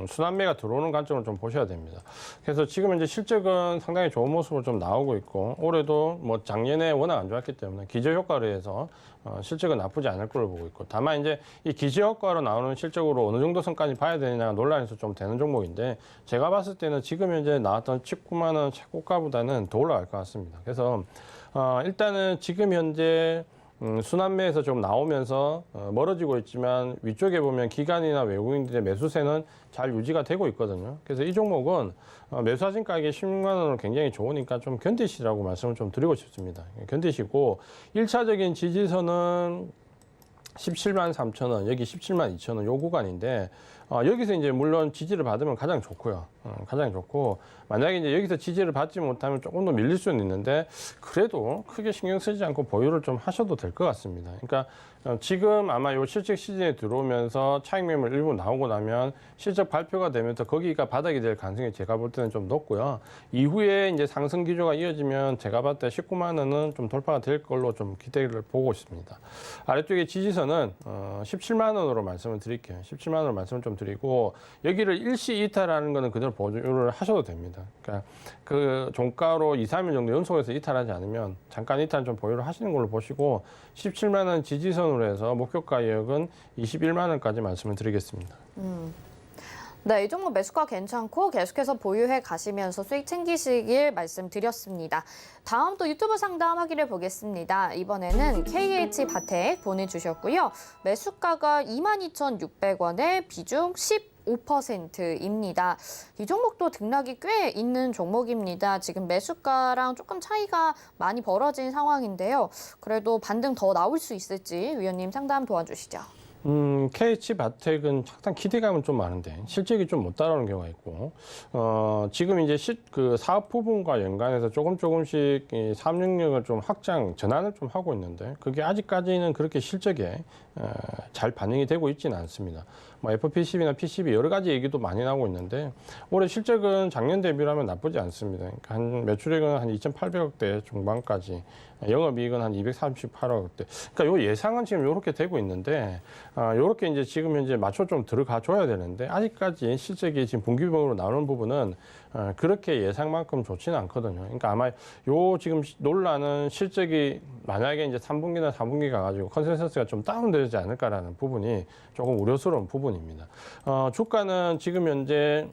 순환매가 들어오는 관점을 좀 보셔야 됩니다. 그래서 지금 이제 실적은 상당히 좋은 모습으로 좀 나오고 있고, 올해도 뭐 작년에 워낙 안 좋았기 때문에 기저효과로 해서 실적은 나쁘지 않을 걸로 보고 있고, 다만 이제 이 기저효과로 나오는 실적으로 어느 정도 선까지 봐야 되느냐 논란에서 좀 되는 종목인데, 제가 봤을 때는 지금 현재 나왔던 19만 원 최고가보다는 더 올라갈 것 같습니다. 그래서 일단은 지금 현재 순환매에서 좀 나오면서 멀어지고 있지만 위쪽에 보면 기관이나 외국인들의 매수세는 잘 유지가 되고 있거든요. 그래서 이 종목은 매수하신 가격이 16만 원으로 굉장히 좋으니까 좀 견디시라고 말씀을 좀 드리고 싶습니다. 견디시고, 1차적인 지지선은 17만 3천 원, 여기 17만 2천 원 요 구간인데, 여기서 이제 물론 지지를 받으면 가장 좋고요. 가장 좋고, 만약에 이제 여기서 지지를 받지 못하면 조금 더 밀릴 수는 있는데, 그래도 크게 신경 쓰지 않고 보유를 좀 하셔도 될 것 같습니다. 그러니까 지금 아마 요 실적 시즌에 들어오면서 차익 매물 일부 나오고 나면 실적 발표가 되면서 거기가 바닥이 될 가능성이 제가 볼 때는 좀 높고요. 이후에 이제 상승 기조가 이어지면 제가 봤을 때 19만 원은 좀 돌파가 될 걸로 좀 기대를 보고 있습니다. 아래쪽에 지지선은 17만 원으로 말씀을 드릴게요. 17만 원으로 말씀을 좀 드리고, 여기를 일시 이탈하는 거는 그대로 보유를 하셔도 됩니다. 그러니까 그 종가로 2, 3일 정도 연속해서 이탈하지 않으면 잠깐 이탈 좀 보유를 하시는 걸로 보시고, 17만 원 지지선으로 해서 목표 가격은 21만 원까지 말씀을 드리겠습니다. 네, 이 종목 매수가 괜찮고 계속해서 보유해 가시면서 수익 챙기시길 말씀드렸습니다. 다음 또 유튜브 상담 확인해 보겠습니다. 이번에는 KH바텍 보내주셨고요. 매수가가 22,600원에 비중 15%입니다. 이 종목도 등락이 꽤 있는 종목입니다. 지금 매수가랑 조금 차이가 많이 벌어진 상황인데요. 그래도 반등 더 나올 수 있을지 위원님 상담 도와주시죠. KH 바텍은 상당 기대감은 좀 많은데 실적이 좀 못 따라오는 경우가 있고, 지금 이제 그 사업 부분과 연관해서 조금씩 이 사업 능력을 좀 확장, 전환을 좀 하고 있는데 그게 아직까지는 그렇게 실적에 잘 반영이 되고 있지는 않습니다. 뭐 FPCB나 PCB 여러 가지 얘기도 많이 나오고 있는데 올해 실적은 작년 대비로 하면 나쁘지 않습니다. 그러니까 한 매출액은 한 2,800억대 중반까지, 영업이익은 한 238억대. 그러니까 요 예상은 지금 이렇게 되고 있는데, 요렇게 이제 지금 현재 맞춰 좀 들어가 줘야 되는데 아직까지 실적이 지금 분기별로 나오는 부분은 그렇게 예상만큼 좋지는 않거든요. 그러니까 아마 요 지금 논란은 실적이 만약에 이제 3분기나 4분기 가가지고 컨센서스가 좀 다운되지 않을까라는 부분이 조금 우려스러운 부분입니다. 주가는 지금 현재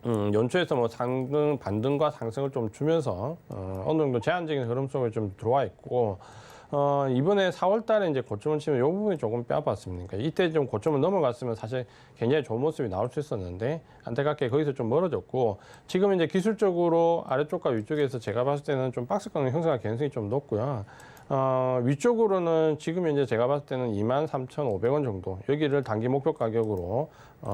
연초에서 뭐 상승, 반등과 상승을 좀 주면서 어느 정도 제한적인 흐름 속에 좀 들어와 있고, 이번에 4월 달에 이제 고점을 치면 이 부분이 조금 뼈아팠습니다. 그러니까 이때 좀 고점을 넘어갔으면 사실 굉장히 좋은 모습이 나올 수 있었는데 안타깝게 거기서 좀 멀어졌고, 지금 이제 기술적으로 아래쪽과 위쪽에서 제가 봤을 때는 좀 박스권 형성할 가능성이 좀 높고요. 위쪽으로는 지금 현재 제가 봤을 때는 23,500원 정도, 여기를 단기 목표 가격으로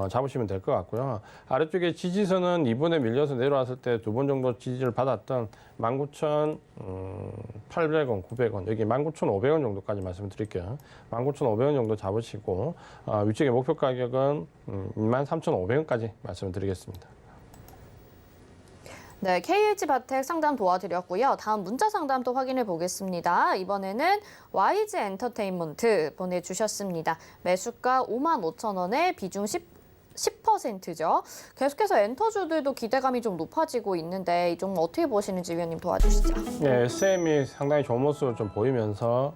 잡으시면 될 것 같고요. 아래쪽에 지지선은 이번에 밀려서 내려왔을 때 2번 정도 지지를 받았던 19,800원, 900원, 여기 19,500원 정도까지 말씀드릴게요. 19,500원 정도 잡으시고, 위쪽에 목표 가격은 23,500원까지 말씀드리겠습니다. 네, KH 바텍 상담 도와드렸고요. 다음 문자 상담 또 확인해 보겠습니다. 이번에는 YG 엔터테인먼트 보내주셨습니다. 매수가 55,000원에 비중 10%죠. 계속해서 엔터주들도 기대감이 좀 높아지고 있는데 이 종목 어떻게 보시는지 위원님 도와주시죠. 네, SM이 상당히 좋은 모습을 좀 보이면서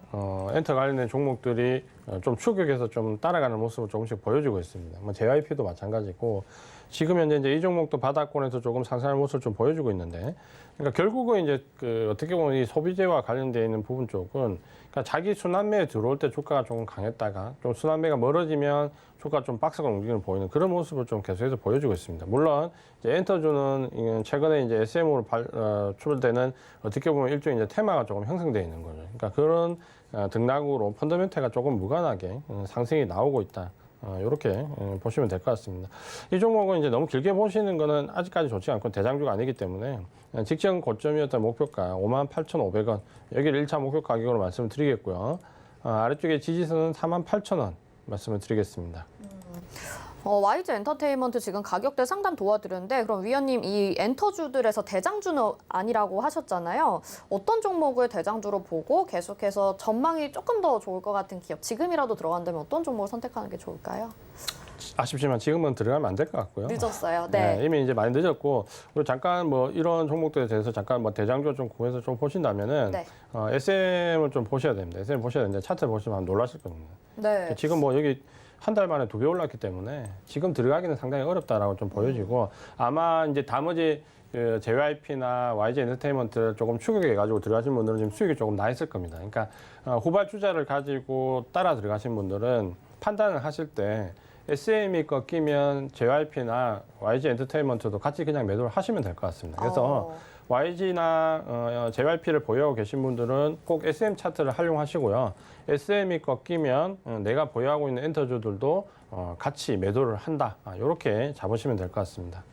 엔터 관련된 종목들이 좀 추격해서 좀 따라가는 모습을 조금씩 보여주고 있습니다. 뭐 JYP도 마찬가지고, 지금 현재 이제 이 종목도 바닥권에서 조금 상승하는 모습을 좀 보여주고 있는데, 그러니까 결국은 이제 그 어떻게 보면 이 소비재와 관련되어 있는 부분 쪽은 그러니까 자기 순환매에 들어올 때 주가가 조금 강했다가 좀 순환매가 멀어지면 주가 좀 박스권 움직임을 보이는 그런 모습을 좀 계속해서 보여주고 있습니다. 물론 이제 엔터주는 최근에 이제 SM으로 출발되는 어떻게 보면 일종의 이제 테마가 조금 형성되어 있는 거죠. 그러니까 그런 등락으로 펀더멘탈가 조금 무관하게 상승이 나오고 있다. 이렇게 보시면 될 것 같습니다. 이 종목은 이제 너무 길게 보시는 거는 아직까지 좋지 않고 대장주가 아니기 때문에 직전 고점이었던 목표가 58,500원, 여기를 1차 목표 가격으로 말씀을 드리겠고요. 아래쪽에 지지선은 48,000원 말씀을 드리겠습니다. YG 엔터테인먼트 지금 가격대 상담 도와드렸는데 그럼 위원님 이 엔터주들에서 대장주는 아니라고 하셨잖아요. 어떤 종목을 대장주로 보고 계속해서 전망이 조금 더 좋을 것 같은 기업, 지금이라도 들어간다면 어떤 종목을 선택하는 게 좋을까요? 아쉽지만 지금은 들어가면 안 될 것 같고요. 늦었어요. 네. 이미 이제 많이 늦었고, 그리고 잠깐 뭐 이런 종목들에 대해서 잠깐 뭐 대장주 좀 구해서 좀 보신다면은 네. SM을 좀 보셔야 됩니다. SM 보셔야 되는데 차트 보시면 놀라실 겁니다. 네. 지금 뭐 여기 한 달 만에 2배 올랐기 때문에 지금 들어가기는 상당히 어렵다라고 좀 보여지고, 아마 이제 나머지 그 JYP나 YG 엔터테인먼트를 조금 추격해가지고 들어가신 분들은 지금 수익이 조금 나 있을 겁니다. 그러니까 후발 투자를 가지고 따라 들어가신 분들은 판단을 하실 때 SM이 꺾이면 JYP나 YG 엔터테인먼트도 같이 그냥 매도를 하시면 될 것 같습니다. 그래서 YG나 JYP를 보유하고 계신 분들은 꼭 SM 차트를 활용하시고요. SM이 꺾이면 내가 보유하고 있는 엔터주들도 같이 매도를 한다. 이렇게 잡으시면 될 것 같습니다.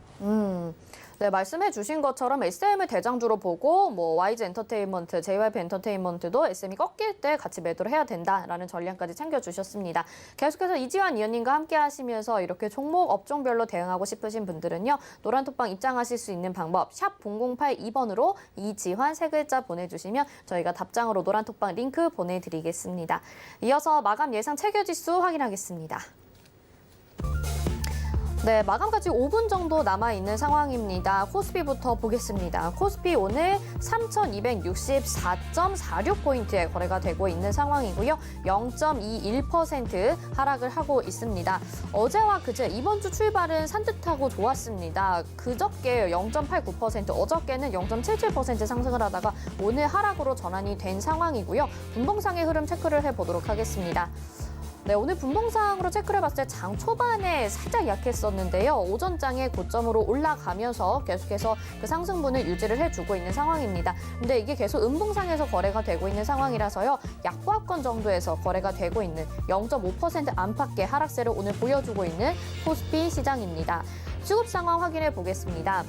네, 말씀해 주신 것처럼 SM을 대장주로 보고 뭐 YG 엔터테인먼트, JYP 엔터테인먼트도 SM이 꺾일 때 같이 매도를 해야 된다라는 전략까지 챙겨주셨습니다. 계속해서 이지환 위원님과 함께 하시면서 이렇게 종목 업종별로 대응하고 싶으신 분들은요. 노란톡방 입장하실 수 있는 방법 샵 0082번으로 이지환 세 글자 보내주시면 저희가 답장으로 노란톡방 링크 보내드리겠습니다. 이어서 마감 예상 체결지수 확인하겠습니다. 네, 마감까지 5분 정도 남아있는 상황입니다. 코스피부터 보겠습니다. 코스피 오늘 3,264.46포인트에 거래가 되고 있는 상황이고요. 0.21% 하락을 하고 있습니다. 어제와 그제 이번 주 출발은 산뜻하고 좋았습니다. 그저께 0.89%, 어저께는 0.77% 상승을 하다가 오늘 하락으로 전환이 된 상황이고요. 분봉상의 흐름 체크를 해보도록 하겠습니다. 네, 오늘 분봉상으로 체크를 봤을 때 장 초반에 살짝 약했었는데요. 오전장에 고점으로 올라가면서 계속해서 그 상승분을 유지를 해주고 있는 상황입니다. 근데 이게 계속 음봉상에서 거래가 되고 있는 상황이라서요. 약보합권 정도에서 거래가 되고 있는 0.5% 안팎의 하락세를 오늘 보여주고 있는 코스피 시장입니다. 수급 상황 확인해 보겠습니다.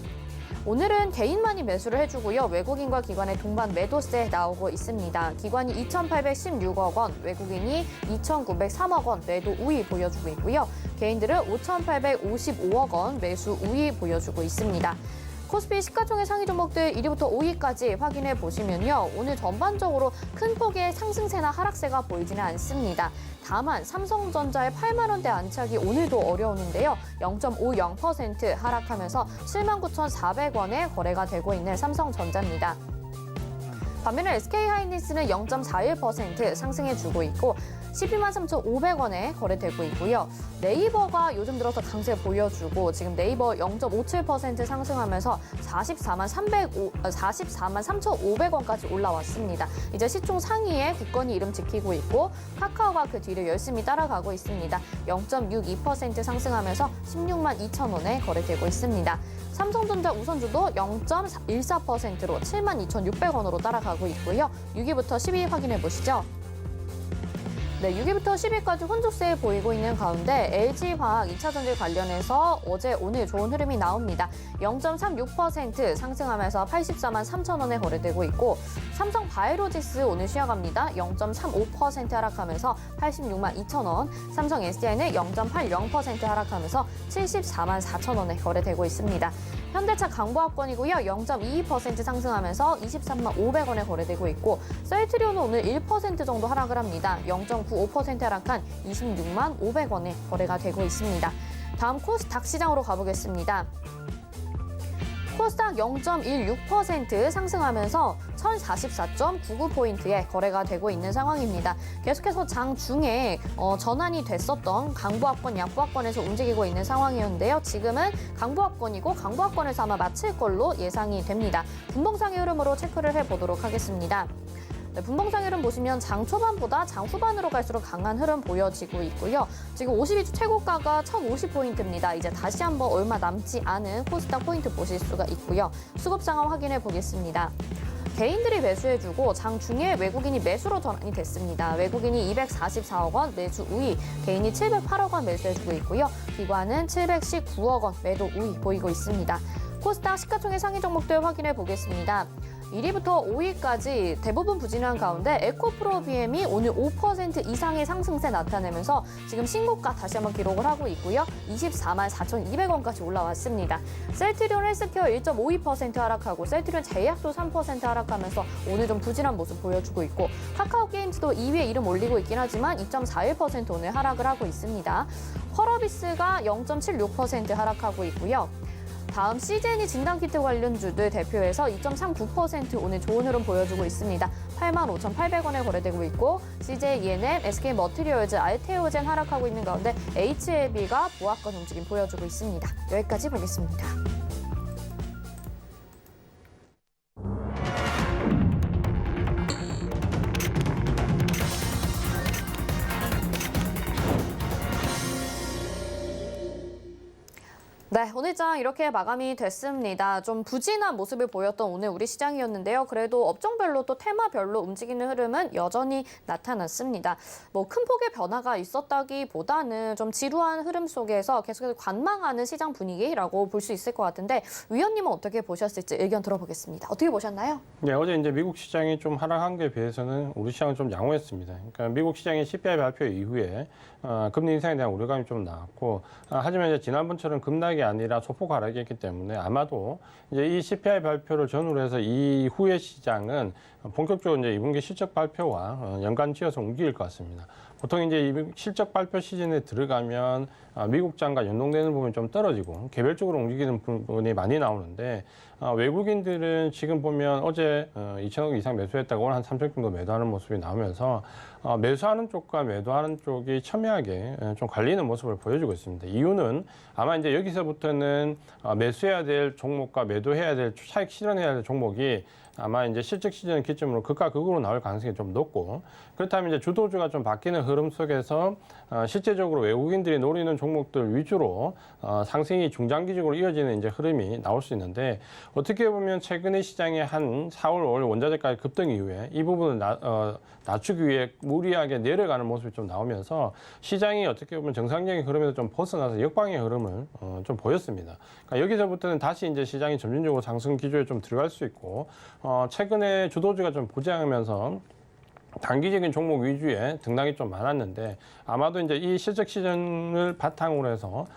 오늘은 개인만이 매수를 해주고요. 외국인과 기관의 동반 매도세 나오고 있습니다. 기관이 2,816억 원, 외국인이 2,903억 원 매도 우위 보여주고 있고요. 개인들은 5,855억 원 매수 우위 보여주고 있습니다. 코스피 시가총액 상위 종목들 1위부터 5위까지 확인해 보시면요. 오늘 전반적으로 큰 폭의 상승세나 하락세가 보이지는 않습니다. 다만 삼성전자의 8만 원대 안착이 오늘도 어려우는데요. 0.50% 하락하면서 79,400원에 거래가 되고 있는 삼성전자입니다. 반면에 SK하이닉스는 0.41% 상승해주고 있고 12만 3,500원에 거래되고 있고요. 네이버가 요즘 들어서 강세 보여주고 지금 네이버 0.57% 상승하면서 44만 3,500원까지 올라왔습니다. 이제 시총 상위에 굳건히 이름 지키고 있고 카카오가 그 뒤를 열심히 따라가고 있습니다. 0.62% 상승하면서 16만 2,000원에 거래되고 있습니다. 삼성전자 우선주도 0.14%로 7만 2,600원으로 따라가고 있고요. 6위부터 10위 확인해 보시죠. 네, 6위부터 10위까지 혼조세 보이고 있는 가운데 LG화학 2차전지 관련해서 어제 오늘 좋은 흐름이 나옵니다. 0.36% 상승하면서 84만 3,000원에 거래되고 있고 삼성바이오로직스 오늘 쉬어갑니다. 0.35% 하락하면서 86만 2,000원, 삼성 SDI는 0.80% 하락하면서 74만 4,000원에 거래되고 있습니다. 현대차 강보합권이고요. 0.22% 상승하면서 23만 500원에 거래되고 있고 셀트리온은 오늘 1% 정도 하락을 합니다. 0.95% 하락한 26만 500원에 거래가 되고 있습니다. 다음 코스닥 시장으로 가보겠습니다. 코스닥 0.16% 상승하면서 1044.99포인트에 거래가 되고 있는 상황입니다. 계속해서 장 중에 전환이 됐었던 강보합권, 약보합권에서 움직이고 있는 상황이었는데요. 지금은 강보합권이고 강보합권에서 아마 마칠 걸로 예상이 됩니다. 분봉상의 흐름으로 체크를 해보도록 하겠습니다. 네, 분봉상 흐름 보시면 장 초반보다 장 후반으로 갈수록 강한 흐름 보여지고 있고요. 지금 52주 최고가가 1,050포인트입니다. 이제 다시 한번 얼마 남지 않은 코스닥 포인트 보실 수가 있고요. 수급 상황 확인해 보겠습니다. 개인들이 매수해주고 장 중에 외국인이 매수로 전환이 됐습니다. 외국인이 244억 원 매수 우위, 개인이 708억 원 매수해주고 있고요. 기관은 719억 원 매도 우위 보이고 있습니다. 코스닥 시가총액 상위 종목들 확인해 보겠습니다. 1위부터 5위까지 대부분 부진한 가운데 에코프로비엠이 오늘 5% 이상의 상승세 나타내면서 지금 신고가 다시 한번 기록을 하고 있고요. 24만 4,200원까지 올라왔습니다. 셀트리온 헬스케어 1.52% 하락하고 셀트리온 제약도 3% 하락하면서 오늘 좀 부진한 모습 보여주고 있고 카카오게임즈도 2위에 이름 올리고 있긴 하지만 2.41% 오늘 하락을 하고 있습니다. 펄어비스가 0.76% 하락하고 있고요. 다음 시제니 진단키트 관련주들 대표해서 2.39% 오늘 좋은 흐름 보여주고 있습니다. 85,800원에 거래되고 있고 CJ ENM, SK머티리얼즈, 알테오젠 하락하고 있는 가운데 HLB가 보합권 움직임 보여주고 있습니다. 여기까지 보겠습니다. 네, 오늘 장 이렇게 마감이 됐습니다. 좀 부진한 모습을 보였던 오늘 우리 시장이었는데요. 그래도 업종별로 또 테마별로 움직이는 흐름은 여전히 나타났습니다. 뭐 큰 폭의 변화가 있었다기보다는 좀 지루한 흐름 속에서 계속해서 관망하는 시장 분위기라고 볼 수 있을 것 같은데 위원님은 어떻게 보셨을지 의견 들어보겠습니다. 어떻게 보셨나요? 네, 어제 이제 미국 시장이 좀 하락한 게 비해서는 우리 시장은 좀 양호했습니다. 그러니까 미국 시장의 CPI 발표 이후에 금리 인상에 대한 우려감이 좀 나왔고 하지만 이제 지난번처럼 급락이 아니라 소폭 하락이었기 때문에 아마도 이제 이 CPI 발표를 전후로 해서 이후의 시장은 본격적으로 이제 2분기 실적 발표와 연관지어서 움직일 것 같습니다. 보통 이제 실적 발표 시즌에 들어가면 미국장과 연동되는 부분이 좀 떨어지고 개별적으로 움직이는 부분이 많이 나오는데 외국인들은 지금 보면 어제 2천억 이상 매수했다가 오늘 한 3천 정도 매도하는 모습이 나오면서 매수하는 쪽과 매도하는 쪽이 첨예하게 좀 갈리는 모습을 보여주고 있습니다. 이유는 아마 이제 여기서부터는 매수해야 될 종목과 매도해야 될 차익 실현해야 될 종목이 아마 이제 실적 시즌 기점으로 극과 극으로 나올 가능성이 좀 높고, 그렇다면 이제 주도주가 좀 바뀌는 흐름 속에서 실제적으로 외국인들이 노리는 종목들 위주로 상승이 중장기적으로 이어지는 이제 흐름이 나올 수 있는데, 어떻게 보면 최근에 시장에 한 4월, 5월 원자재가격 급등 이후에 이 부분을 낮추기 위해 무리하게 내려가는 모습이 좀 나오면서 시장이 어떻게 보면 정상적인 흐름에서 좀 벗어나서 역방의 흐름을 좀 보였습니다. 그러니까 여기서부터는 다시 이제 시장이 점진적으로 상승 기조에 좀 들어갈 수 있고, 최근에 주도주가 좀 부재하면서 단기적인 종목 위주의 등락이 좀 많았는데, 아마도 이제 이 실적 시즌을 바탕으로 해서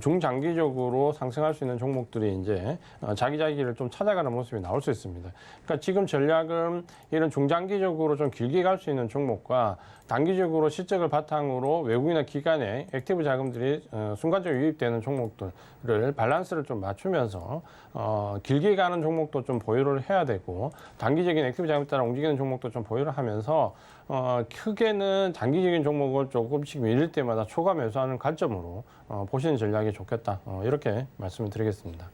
중장기적으로 상승할 수 있는 종목들이 이제 자기를 좀 찾아가는 모습이 나올 수 있습니다. 그러니까 지금 전략은 이런 중장기적으로 좀 길게 갈 수 있는 종목과 단기적으로 실적을 바탕으로 외국이나 기관의 액티브 자금들이 순간적으로 유입되는 종목들을 밸런스를 좀 맞추면서 길게 가는 종목도 좀 보유를 해야 되고, 단기적인 액티브 자금에 따라 움직이는 종목도 좀 보유를 하면서 크게는 단기적인 종목을 조금씩 밀릴 때마다 초과 매수하는 관점으로 보시는 전략이 좋겠다. 이렇게 말씀을 드리겠습니다.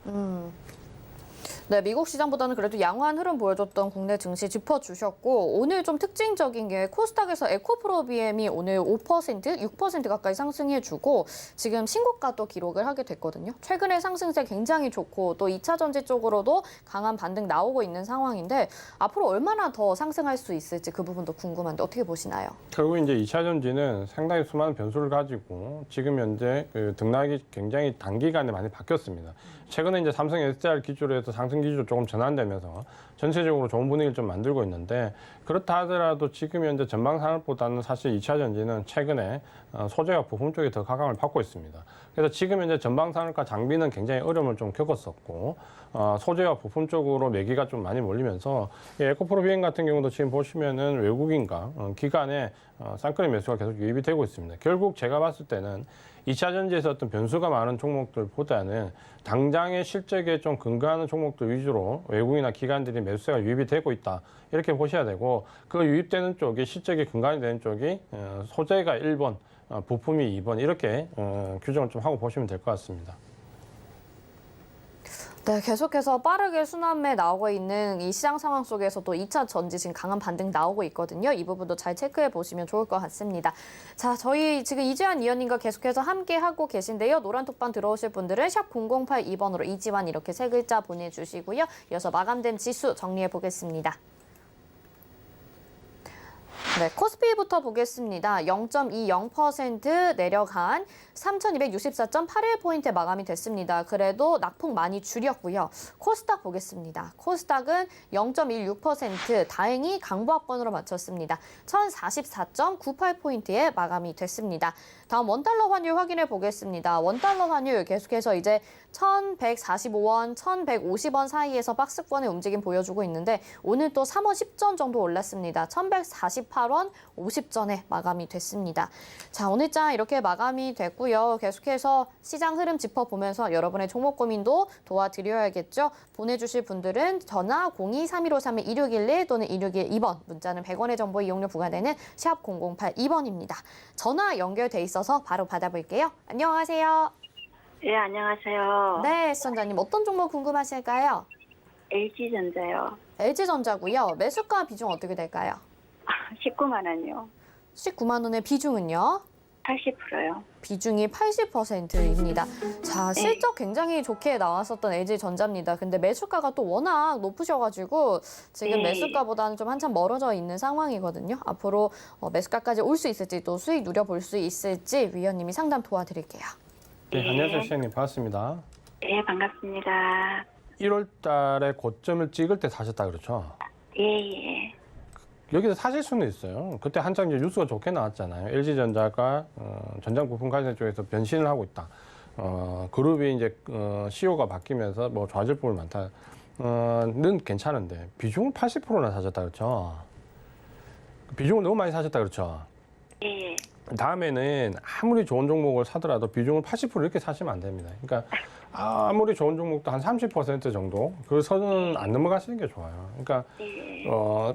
네, 미국 시장보다는 그래도 양호한 흐름 보여줬던 국내 증시 짚어주셨고, 오늘 좀 특징적인 게 코스닥에서 에코프로비엠이 오늘 5%, 6% 가까이 상승해주고 지금 신고가도 기록을 하게 됐거든요. 최근에 상승세 굉장히 좋고 또 2차 전지 쪽으로도 강한 반등 나오고 있는 상황인데, 앞으로 얼마나 더 상승할 수 있을지 그 부분도 궁금한데 어떻게 보시나요? 결국 이제 2차 전지는 상당히 수많은 변수를 가지고 지금 현재 그 등락이 굉장히 단기간에 많이 바뀌었습니다. 최근에 이제 삼성 SDR 기조로 해서 상승 기조 조금 전환되면서 전체적으로 좋은 분위기를 좀 만들고 있는데, 그렇다 하더라도 지금 현재 전방 산업보다는 사실 2차 전지는 최근에 소재와 부품 쪽에 더 각광을 받고 있습니다. 그래서 지금 현재 전방 산업과 장비는 굉장히 어려움을 좀 겪었었고, 소재와 부품 쪽으로 매기가 좀 많이 몰리면서 에코프로비엠 같은 경우도 지금 보시면은 외국인과 기관의 쌍끌이 매수가 계속 유입이 되고 있습니다. 결국 제가 봤을 때는 2차 전지에서 어떤 변수가 많은 종목들보다는 당장의 실적에 좀 근거하는 종목들 위주로 외국이나 기관들이 매수세가 유입이 되고 있다. 이렇게 보셔야 되고, 그 유입되는 쪽이 실적에 근간이 되는 쪽이 소재가 1번, 부품이 2번 이렇게 규정을 좀 하고 보시면 될 것 같습니다. 네, 계속해서 빠르게 순환매 나오고 있는 이 시장 상황 속에서도 2차 전지 지금 강한 반등 나오고 있거든요. 이 부분도 잘 체크해 보시면 좋을 것 같습니다. 자, 저희 지금 이지환 위원님과 계속해서 함께 하고 계신데요. 노란톡방 들어오실 분들은 샵 0082번으로 이지환 이렇게 세 글자 보내주시고요. 이어서 마감된 지수 정리해 보겠습니다. 네, 코스피부터 보겠습니다. 0.20% 내려간 3,264.81포인트 마감이 됐습니다. 그래도 낙폭 많이 줄였고요. 코스닥 보겠습니다. 코스닥은 0.16% 다행히 강보합권으로 마쳤습니다. 1,044.98포인트에 마감이 됐습니다. 다음 원달러 환율 확인해 보겠습니다. 원달러 환율 계속해서 이제 1,145원, 1,150원 사이에서 박스권의 움직임 보여주고 있는데, 오늘 또 3원 10전 정도 올랐습니다. 1,148원 50전에 마감이 됐습니다. 자, 오늘장 이렇게 마감이 됐고요. 계속해서 시장 흐름 짚어보면서 여러분의 종목 고민도 도와드려야겠죠. 보내주실 분들은 전화 02-3153-2611 또는 2612번, 문자는 100원의 정보 이용료 부과되는 샵 0082번입니다. 전화 연결돼 있어서 바로 받아볼게요. 안녕하세요. 네, 안녕하세요. 네, 시청자님 어떤 종목 궁금하실까요? LG전자요. LG전자고요. 매수가 비중 어떻게 될까요? 19만 원이요. 19만 원의 비중은요? 80%요. 비중이 80%입니다. 자, 실적 굉장히 좋게 나왔었던 LG전자입니다. 근데 매수가가 또 워낙 높으셔가지고 지금 네. 매수가보다는 좀 한참 멀어져 있는 상황이거든요. 앞으로 매수가까지 올 수 있을지 또 수익 누려볼 수 있을지 위원님이 상담 도와드릴게요. 네, 안녕하세요, 시장님. 반갑습니다. 네, 반갑습니다. 1월 달에 고점을 찍을 때 사셨다 그렇죠? 예. 여기서 사실 수는 있어요. 그때 한창 이제 뉴스가 좋게 나왔잖아요. LG전자가 전장 부품 가전 쪽에서 변신을 하고 있다. 그룹이 이제 CEO가 바뀌면서 뭐 좋아질 부분이 많다는 괜찮은데, 비중을 80%나 사셨다 그렇죠? 비중을 너무 많이 사셨다 그렇죠? 예. 다음에는 아무리 좋은 종목을 사더라도 비중을 80% 이렇게 사시면 안 됩니다. 그러니까 아무리 좋은 종목도 한 30% 정도 그 선은 안 넘어가시는 게 좋아요. 그러니까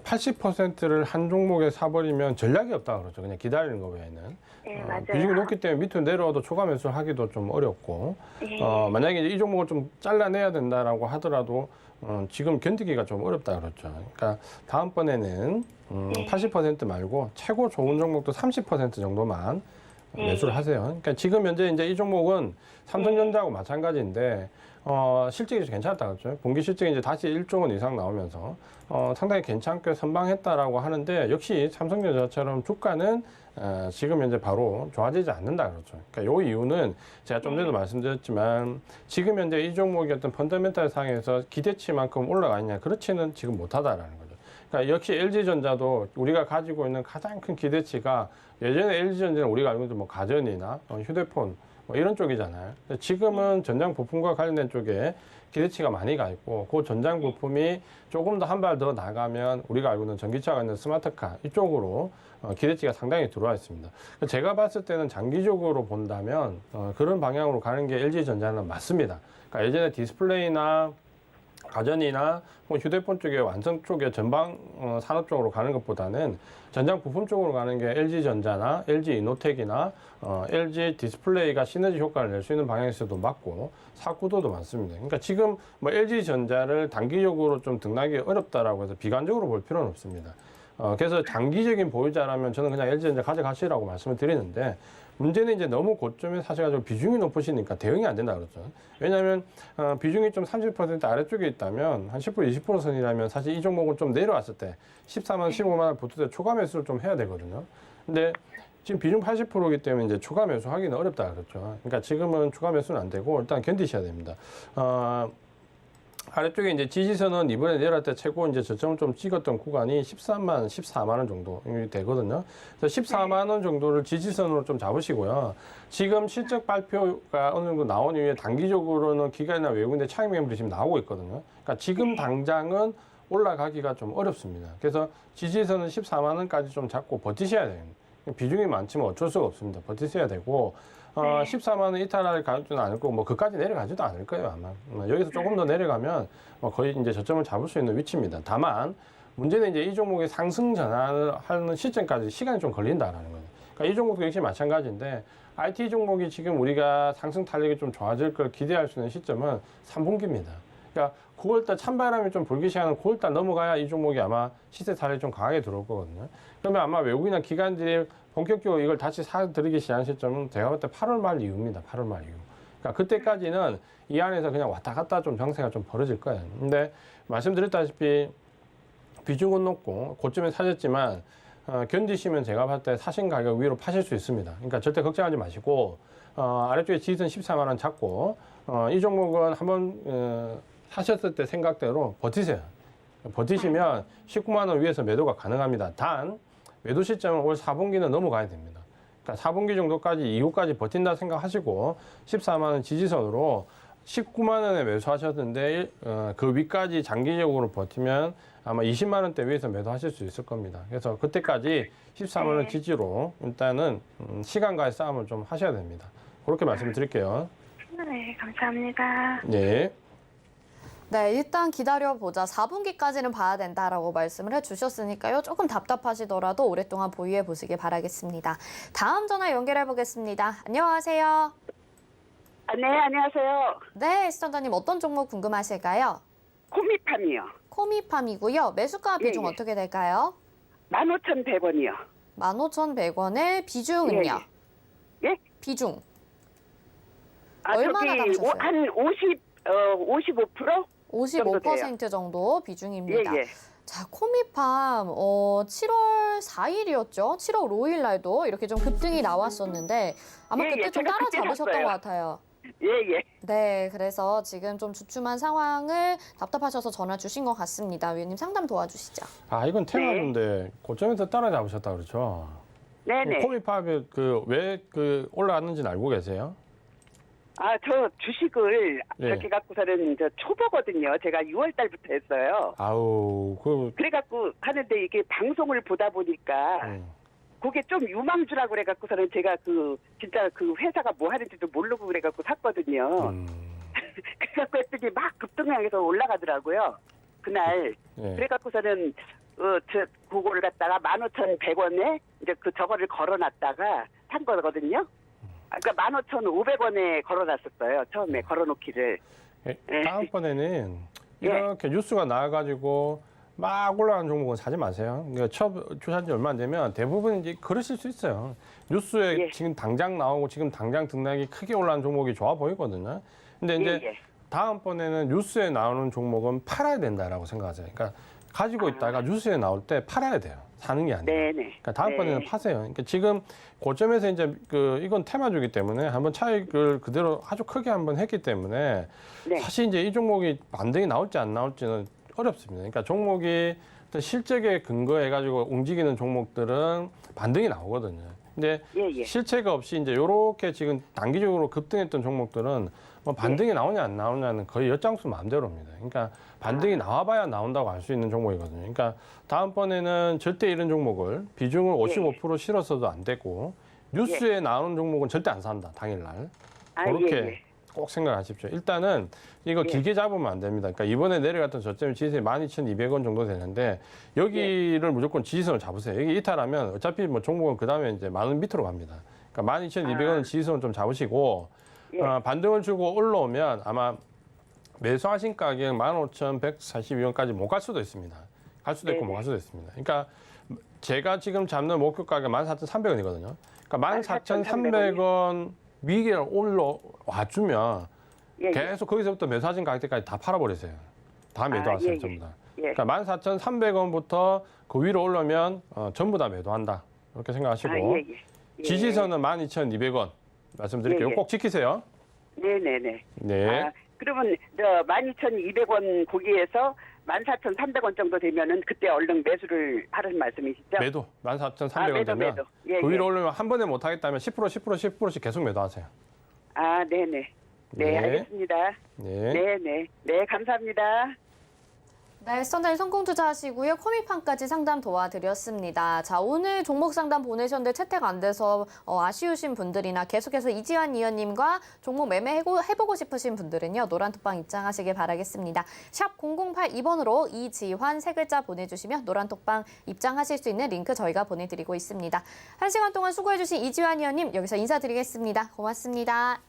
80%를 한 종목에 사버리면 전략이 없다 그러죠. 그냥 기다리는 거 외에는. 네, 맞아요. 비중이 높기 때문에 밑으로 내려와도 초과 매수하기도 좀 어렵고, 예. 만약에 이제 이 종목을 좀 잘라내야 된다라고 하더라도 지금 견디기가 좀 어렵다 그렇죠. 그러니까 다음번에는 80% 말고 최고 좋은 종목도 30% 정도만 매수를 하세요. 그러니까 지금 현재 이제 이 종목은 삼성전자하고 마찬가지인데 실적이 괜찮다 그렇죠. 분기 실적이 이제 다시 1조 원 이상 나오면서 상당히 괜찮게 선방했다라고 하는데 역시 삼성전자처럼 주가는 지금 현재 바로 좋아지지 않는다 그렇죠. 그러니까 요 이유는 제가 좀 전에도 말씀드렸지만 지금 현재 이 종목이 어떤 펀더멘탈 상에서 기대치만큼 올라가 있냐 그렇지는 지금 못하다라는 거죠. 그러니까 역시 LG전자도 우리가 가지고 있는 가장 큰 기대치가 예전에 LG전자는 우리가 알고 있는 뭐 가전이나 휴대폰 뭐 이런 쪽이잖아요. 근데 지금은 전장 부품과 관련된 쪽에 기대치가 많이 가 있고 그 전장 부품이 조금 더 한 발 더 나가면 우리가 알고 있는 전기차가 있는 스마트카 이쪽으로 기대치가 상당히 들어와 있습니다. 제가 봤을 때는 장기적으로 본다면 그런 방향으로 가는 게 LG전자는 맞습니다. 그러니까 예전에 디스플레이나 가전이나 뭐 휴대폰 쪽에 완성 쪽에 전방 산업 쪽으로 가는 것보다는 전장 부품 쪽으로 가는 게 LG전자나 LG이노텍이나 LG 디스플레이가 시너지 효과를 낼 수 있는 방향에서도 맞고 사구도도 많습니다. 그러니까 지금 뭐 LG전자를 단기적으로 좀 등락이 어렵다라고 해서 비관적으로 볼 필요는 없습니다. 그래서 장기적인 보유자라면 저는 그냥 LG전자 가져가시라고 말씀을 드리는데 문제는 이제 너무 고점에 사셔가지고 비중이 높으시니까 대응이 안 된다 그러죠. 왜냐하면 비중이 좀 30% 아래쪽에 있다면 한 10% 20% 선이라면 사실 이 종목은 좀 내려왔을 때 14만 원, 15만 원 붙을 때 초과 매수를 좀 해야 되거든요. 근데 지금 비중 80%이기 때문에 이제 추가 매수하기는 어렵다 그렇죠. 그러니까 지금은 추가 매수는 안 되고 일단 견디셔야 됩니다. 아래쪽에 이제 지지선은 이번에 내려갈 때 최고 이제 저점을 좀 찍었던 구간이 14만 원 정도 되거든요. 그래서 14만 원 정도를 지지선으로 좀 잡으시고요. 지금 실적 발표가 어느 정도 나온 이후에 단기적으로는 기관이나 외국인의 차익 매물이 지금 나오고 있거든요. 그러니까 지금 당장은 올라가기가 좀 어렵습니다. 그래서 지지선은 14만 원까지 좀 잡고 버티셔야 돼요. 비중이 많지만 어쩔 수가 없습니다. 버티셔야 되고 14만 원 이탈할 가능성은 않을 거고 뭐 그까지 내려가지도 않을 거예요 아마. 여기서 조금 더 내려가면 거의 이제 저점을 잡을 수 있는 위치입니다. 다만 문제는 이제 이 종목의 상승 전환을 하는 시점까지 시간이 좀 걸린다라는 거예요. 그러니까 이 종목도 역시 마찬가지인데 IT 종목이 지금 우리가 상승 탄력이 좀 좋아질 걸 기대할 수 있는 시점은 3분기입니다. 그러니까 9월달 찬바람이 좀 불기 시작하는 9월달 넘어가야 이 종목이 아마 시세 탄력이 좀 강하게 들어올 거거든요. 그러면 아마 외국이나 기관들이 본격적으로 이걸 다시 사들이기 시작한 시점은 제가 볼 때 8월 말 이후입니다. 8월 말 이후. 그러니까 그때까지는 이 안에서 그냥 왔다 갔다 좀 정세가 좀 벌어질 거예요. 근데 말씀드렸다시피 비중은 높고 고점에 사셨지만 견디시면 제가 봤을 때 사신 가격 위로 파실 수 있습니다. 그러니까 절대 걱정하지 마시고 아래쪽에 지지선 14만 원 잡고 이 종목은 한번 사셨을 때 생각대로 버티세요. 버티시면 19만 원 위에서 매도가 가능합니다. 단 매도 시점은 올 4분기는 넘어가야 됩니다. 그러니까 4분기 정도까지 이후까지 버틴다 생각하시고 14만 원 지지선으로 19만 원에 매수하셨는데 그 위까지 장기적으로 버티면 아마 20만 원대 위에서 매도하실 수 있을 겁니다. 그래서 그때까지 14만 원 지지로 일단은 시간과의 싸움을 좀 하셔야 됩니다. 그렇게 말씀을 드릴게요. 네, 감사합니다. 네. 네, 일단 기다려보자. 4분기까지는 봐야 된다라고 말씀을 해주셨으니까요. 조금 답답하시더라도 오랫동안 보유해 보시길 바라겠습니다. 다음 전화 연결해 보겠습니다. 안녕하세요. 네, 안녕하세요. 네, 시청자님 어떤 종목 궁금하실까요? 코미팜이요. 코미팜이고요. 매수가 비중 예. 어떻게 될까요? 15,100원이요. 15,100원의 비중은요? 예? 비중. 아, 얼마나 담으셨어요? 한 55%? 55% 정도 비중입니다. 예, 예. 자, 코미팜 7월 4일이었죠. 7월 5일 날도 이렇게 좀 급등이 나왔었는데 아마 예, 그때 예, 좀 제가 그때 따라잡으셨던 샀어요. 것 같아요. 예, 예. 네, 그래서 지금 좀 주춤한 상황을 답답하셔서 전화 주신 것 같습니다. 위원님 상담 도와주시죠. 이건 테마주인데 고점에서 따라잡으셨다 그렇죠. 네네. 코미팝이 왜 올라갔는지는 알고 계세요? 아, 저 주식을 예. 저렇게 갖고서는 저 초보거든요. 제가 6월 달부터 했어요. 그래갖고 하는데 이게 방송을 보다 보니까 그게 좀 유망주라고 그래갖고서는 제가 진짜 그 회사가 뭐 하는지도 모르고 그래갖고 샀거든요. 그래갖고 했더니 막 급등해서 올라가더라고요. 그날. 예. 그래갖고서는 그거를 갖다가 15,100원에 이제 저거를 걸어놨다가 산 거거든요. 그러니까 15,500원에 걸어놨었어요. 처음에 걸어놓기를. 다음번에는 이렇게 뉴스가 나와가지고 막 올라가는 종목은 사지 마세요. 그러니까 첫 투자한 지 얼마 안 되면 대부분 이제 그러실 수 있어요. 뉴스에 지금 당장 나오고 지금 당장 등락이 크게 올라가는 종목이 좋아 보이거든요. 근데 이제 다음번에는 뉴스에 나오는 종목은 팔아야 된다라고 생각하세요. 그러니까 가지고 있다가 뉴스에 나올 때 팔아야 돼요. 사는 게 아니라. 그러니까 다음번에는 파세요. 그러니까 지금 고점에서 이제 이건 테마주기 때문에 한번 차익을 그대로 아주 크게 한번 했기 때문에 사실 이제 이 종목이 반등이 나올지 안 나올지는 어렵습니다. 그러니까 종목이 어떤 실적에 근거해가지고 움직이는 종목들은 반등이 나오거든요. 근데 실체가 없이 이제 이렇게 지금 단기적으로 급등했던 종목들은 뭐 반등이 나오냐 안 나오냐는 거의 엿장수 마음대로입니다. 그러니까 반등이 나와봐야 나온다고 할 수 있는 종목이거든요. 그러니까 다음번에는 절대 이런 종목을 비중을 55% 실어서도 안 되고 뉴스에 나오는 종목은 절대 안 산다. 당일날. 그렇게 꼭 생각하십시오. 일단은 이거 길게 잡으면 안 됩니다. 그러니까 이번에 내려갔던 저점이 지지선이 12,200원 정도 되는데 여기를 무조건 지지선을 잡으세요. 여기 이탈하면 어차피 뭐 종목은 그 다음에 이제 10,000원 밑으로 갑니다. 그러니까 12,200원은 지지선을 좀 잡으시고 반등을 주고 올라오면 아마 매수하신 가격 15,142원까지 못 갈 수도 있습니다. 갈 수도 있고 못 갈 수도 있습니다. 그러니까 제가 지금 잡는 목표 가격 14,300원이거든요. 그러니까 14,300원 위에 올라와주면 계속 거기서부터 매수하신 가격대까지 다 팔아버리세요. 다 매도하세요, 전부 다. 그러니까 14,300원부터 그 위로 올라오면 전부 다 매도한다. 이렇게 생각하시고 지지선은 12,200원 말씀드릴게요. 꼭 지키세요. 네네네. 네. 그러면 12,200원 거기에서 14,300원 정도 되면은 그때 얼른 매수를 하라는 말씀이시죠? 매도 14,300원 되면 그 위로 올라오면 한 번에 못 하겠다면 10%씩 계속 매도하세요. 네네. 네, 알겠습니다. 네, 감사합니다. 네, 시청자님 성공 투자하시고요. 코미판까지 상담 도와드렸습니다. 자, 오늘 종목 상담 보내셨는데 채택 안 돼서 아쉬우신 분들이나 계속해서 이지환 위원님과 종목 매매해보고 싶으신 분들은요. 노란톡방 입장하시길 바라겠습니다. 샵 0082번으로 이지환 세 글자 보내주시면 노란톡방 입장하실 수 있는 링크 저희가 보내드리고 있습니다. 1시간 동안 수고해주신 이지환 위원님 여기서 인사드리겠습니다. 고맙습니다.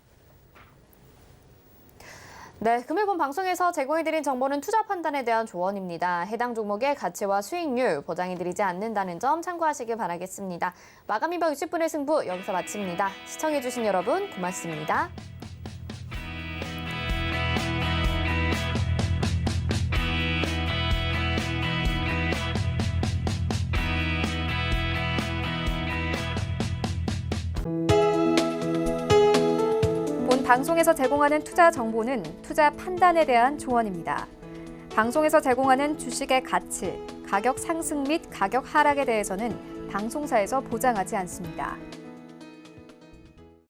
네, 금일본 방송에서 제공해드린 정보는 투자 판단에 대한 조언입니다. 해당 종목의 가치와 수익률 보장해드리지 않는다는 점 참고하시길 바라겠습니다. 마감 이번 60분의 승부 여기서 마칩니다. 시청해주신 여러분 고맙습니다. 방송에서 제공하는 투자 정보는 투자 판단에 대한 조언입니다. 방송에서 제공하는 주식의 가치, 가격 상승 및 가격 하락에 대해서는 방송사에서 보장하지 않습니다.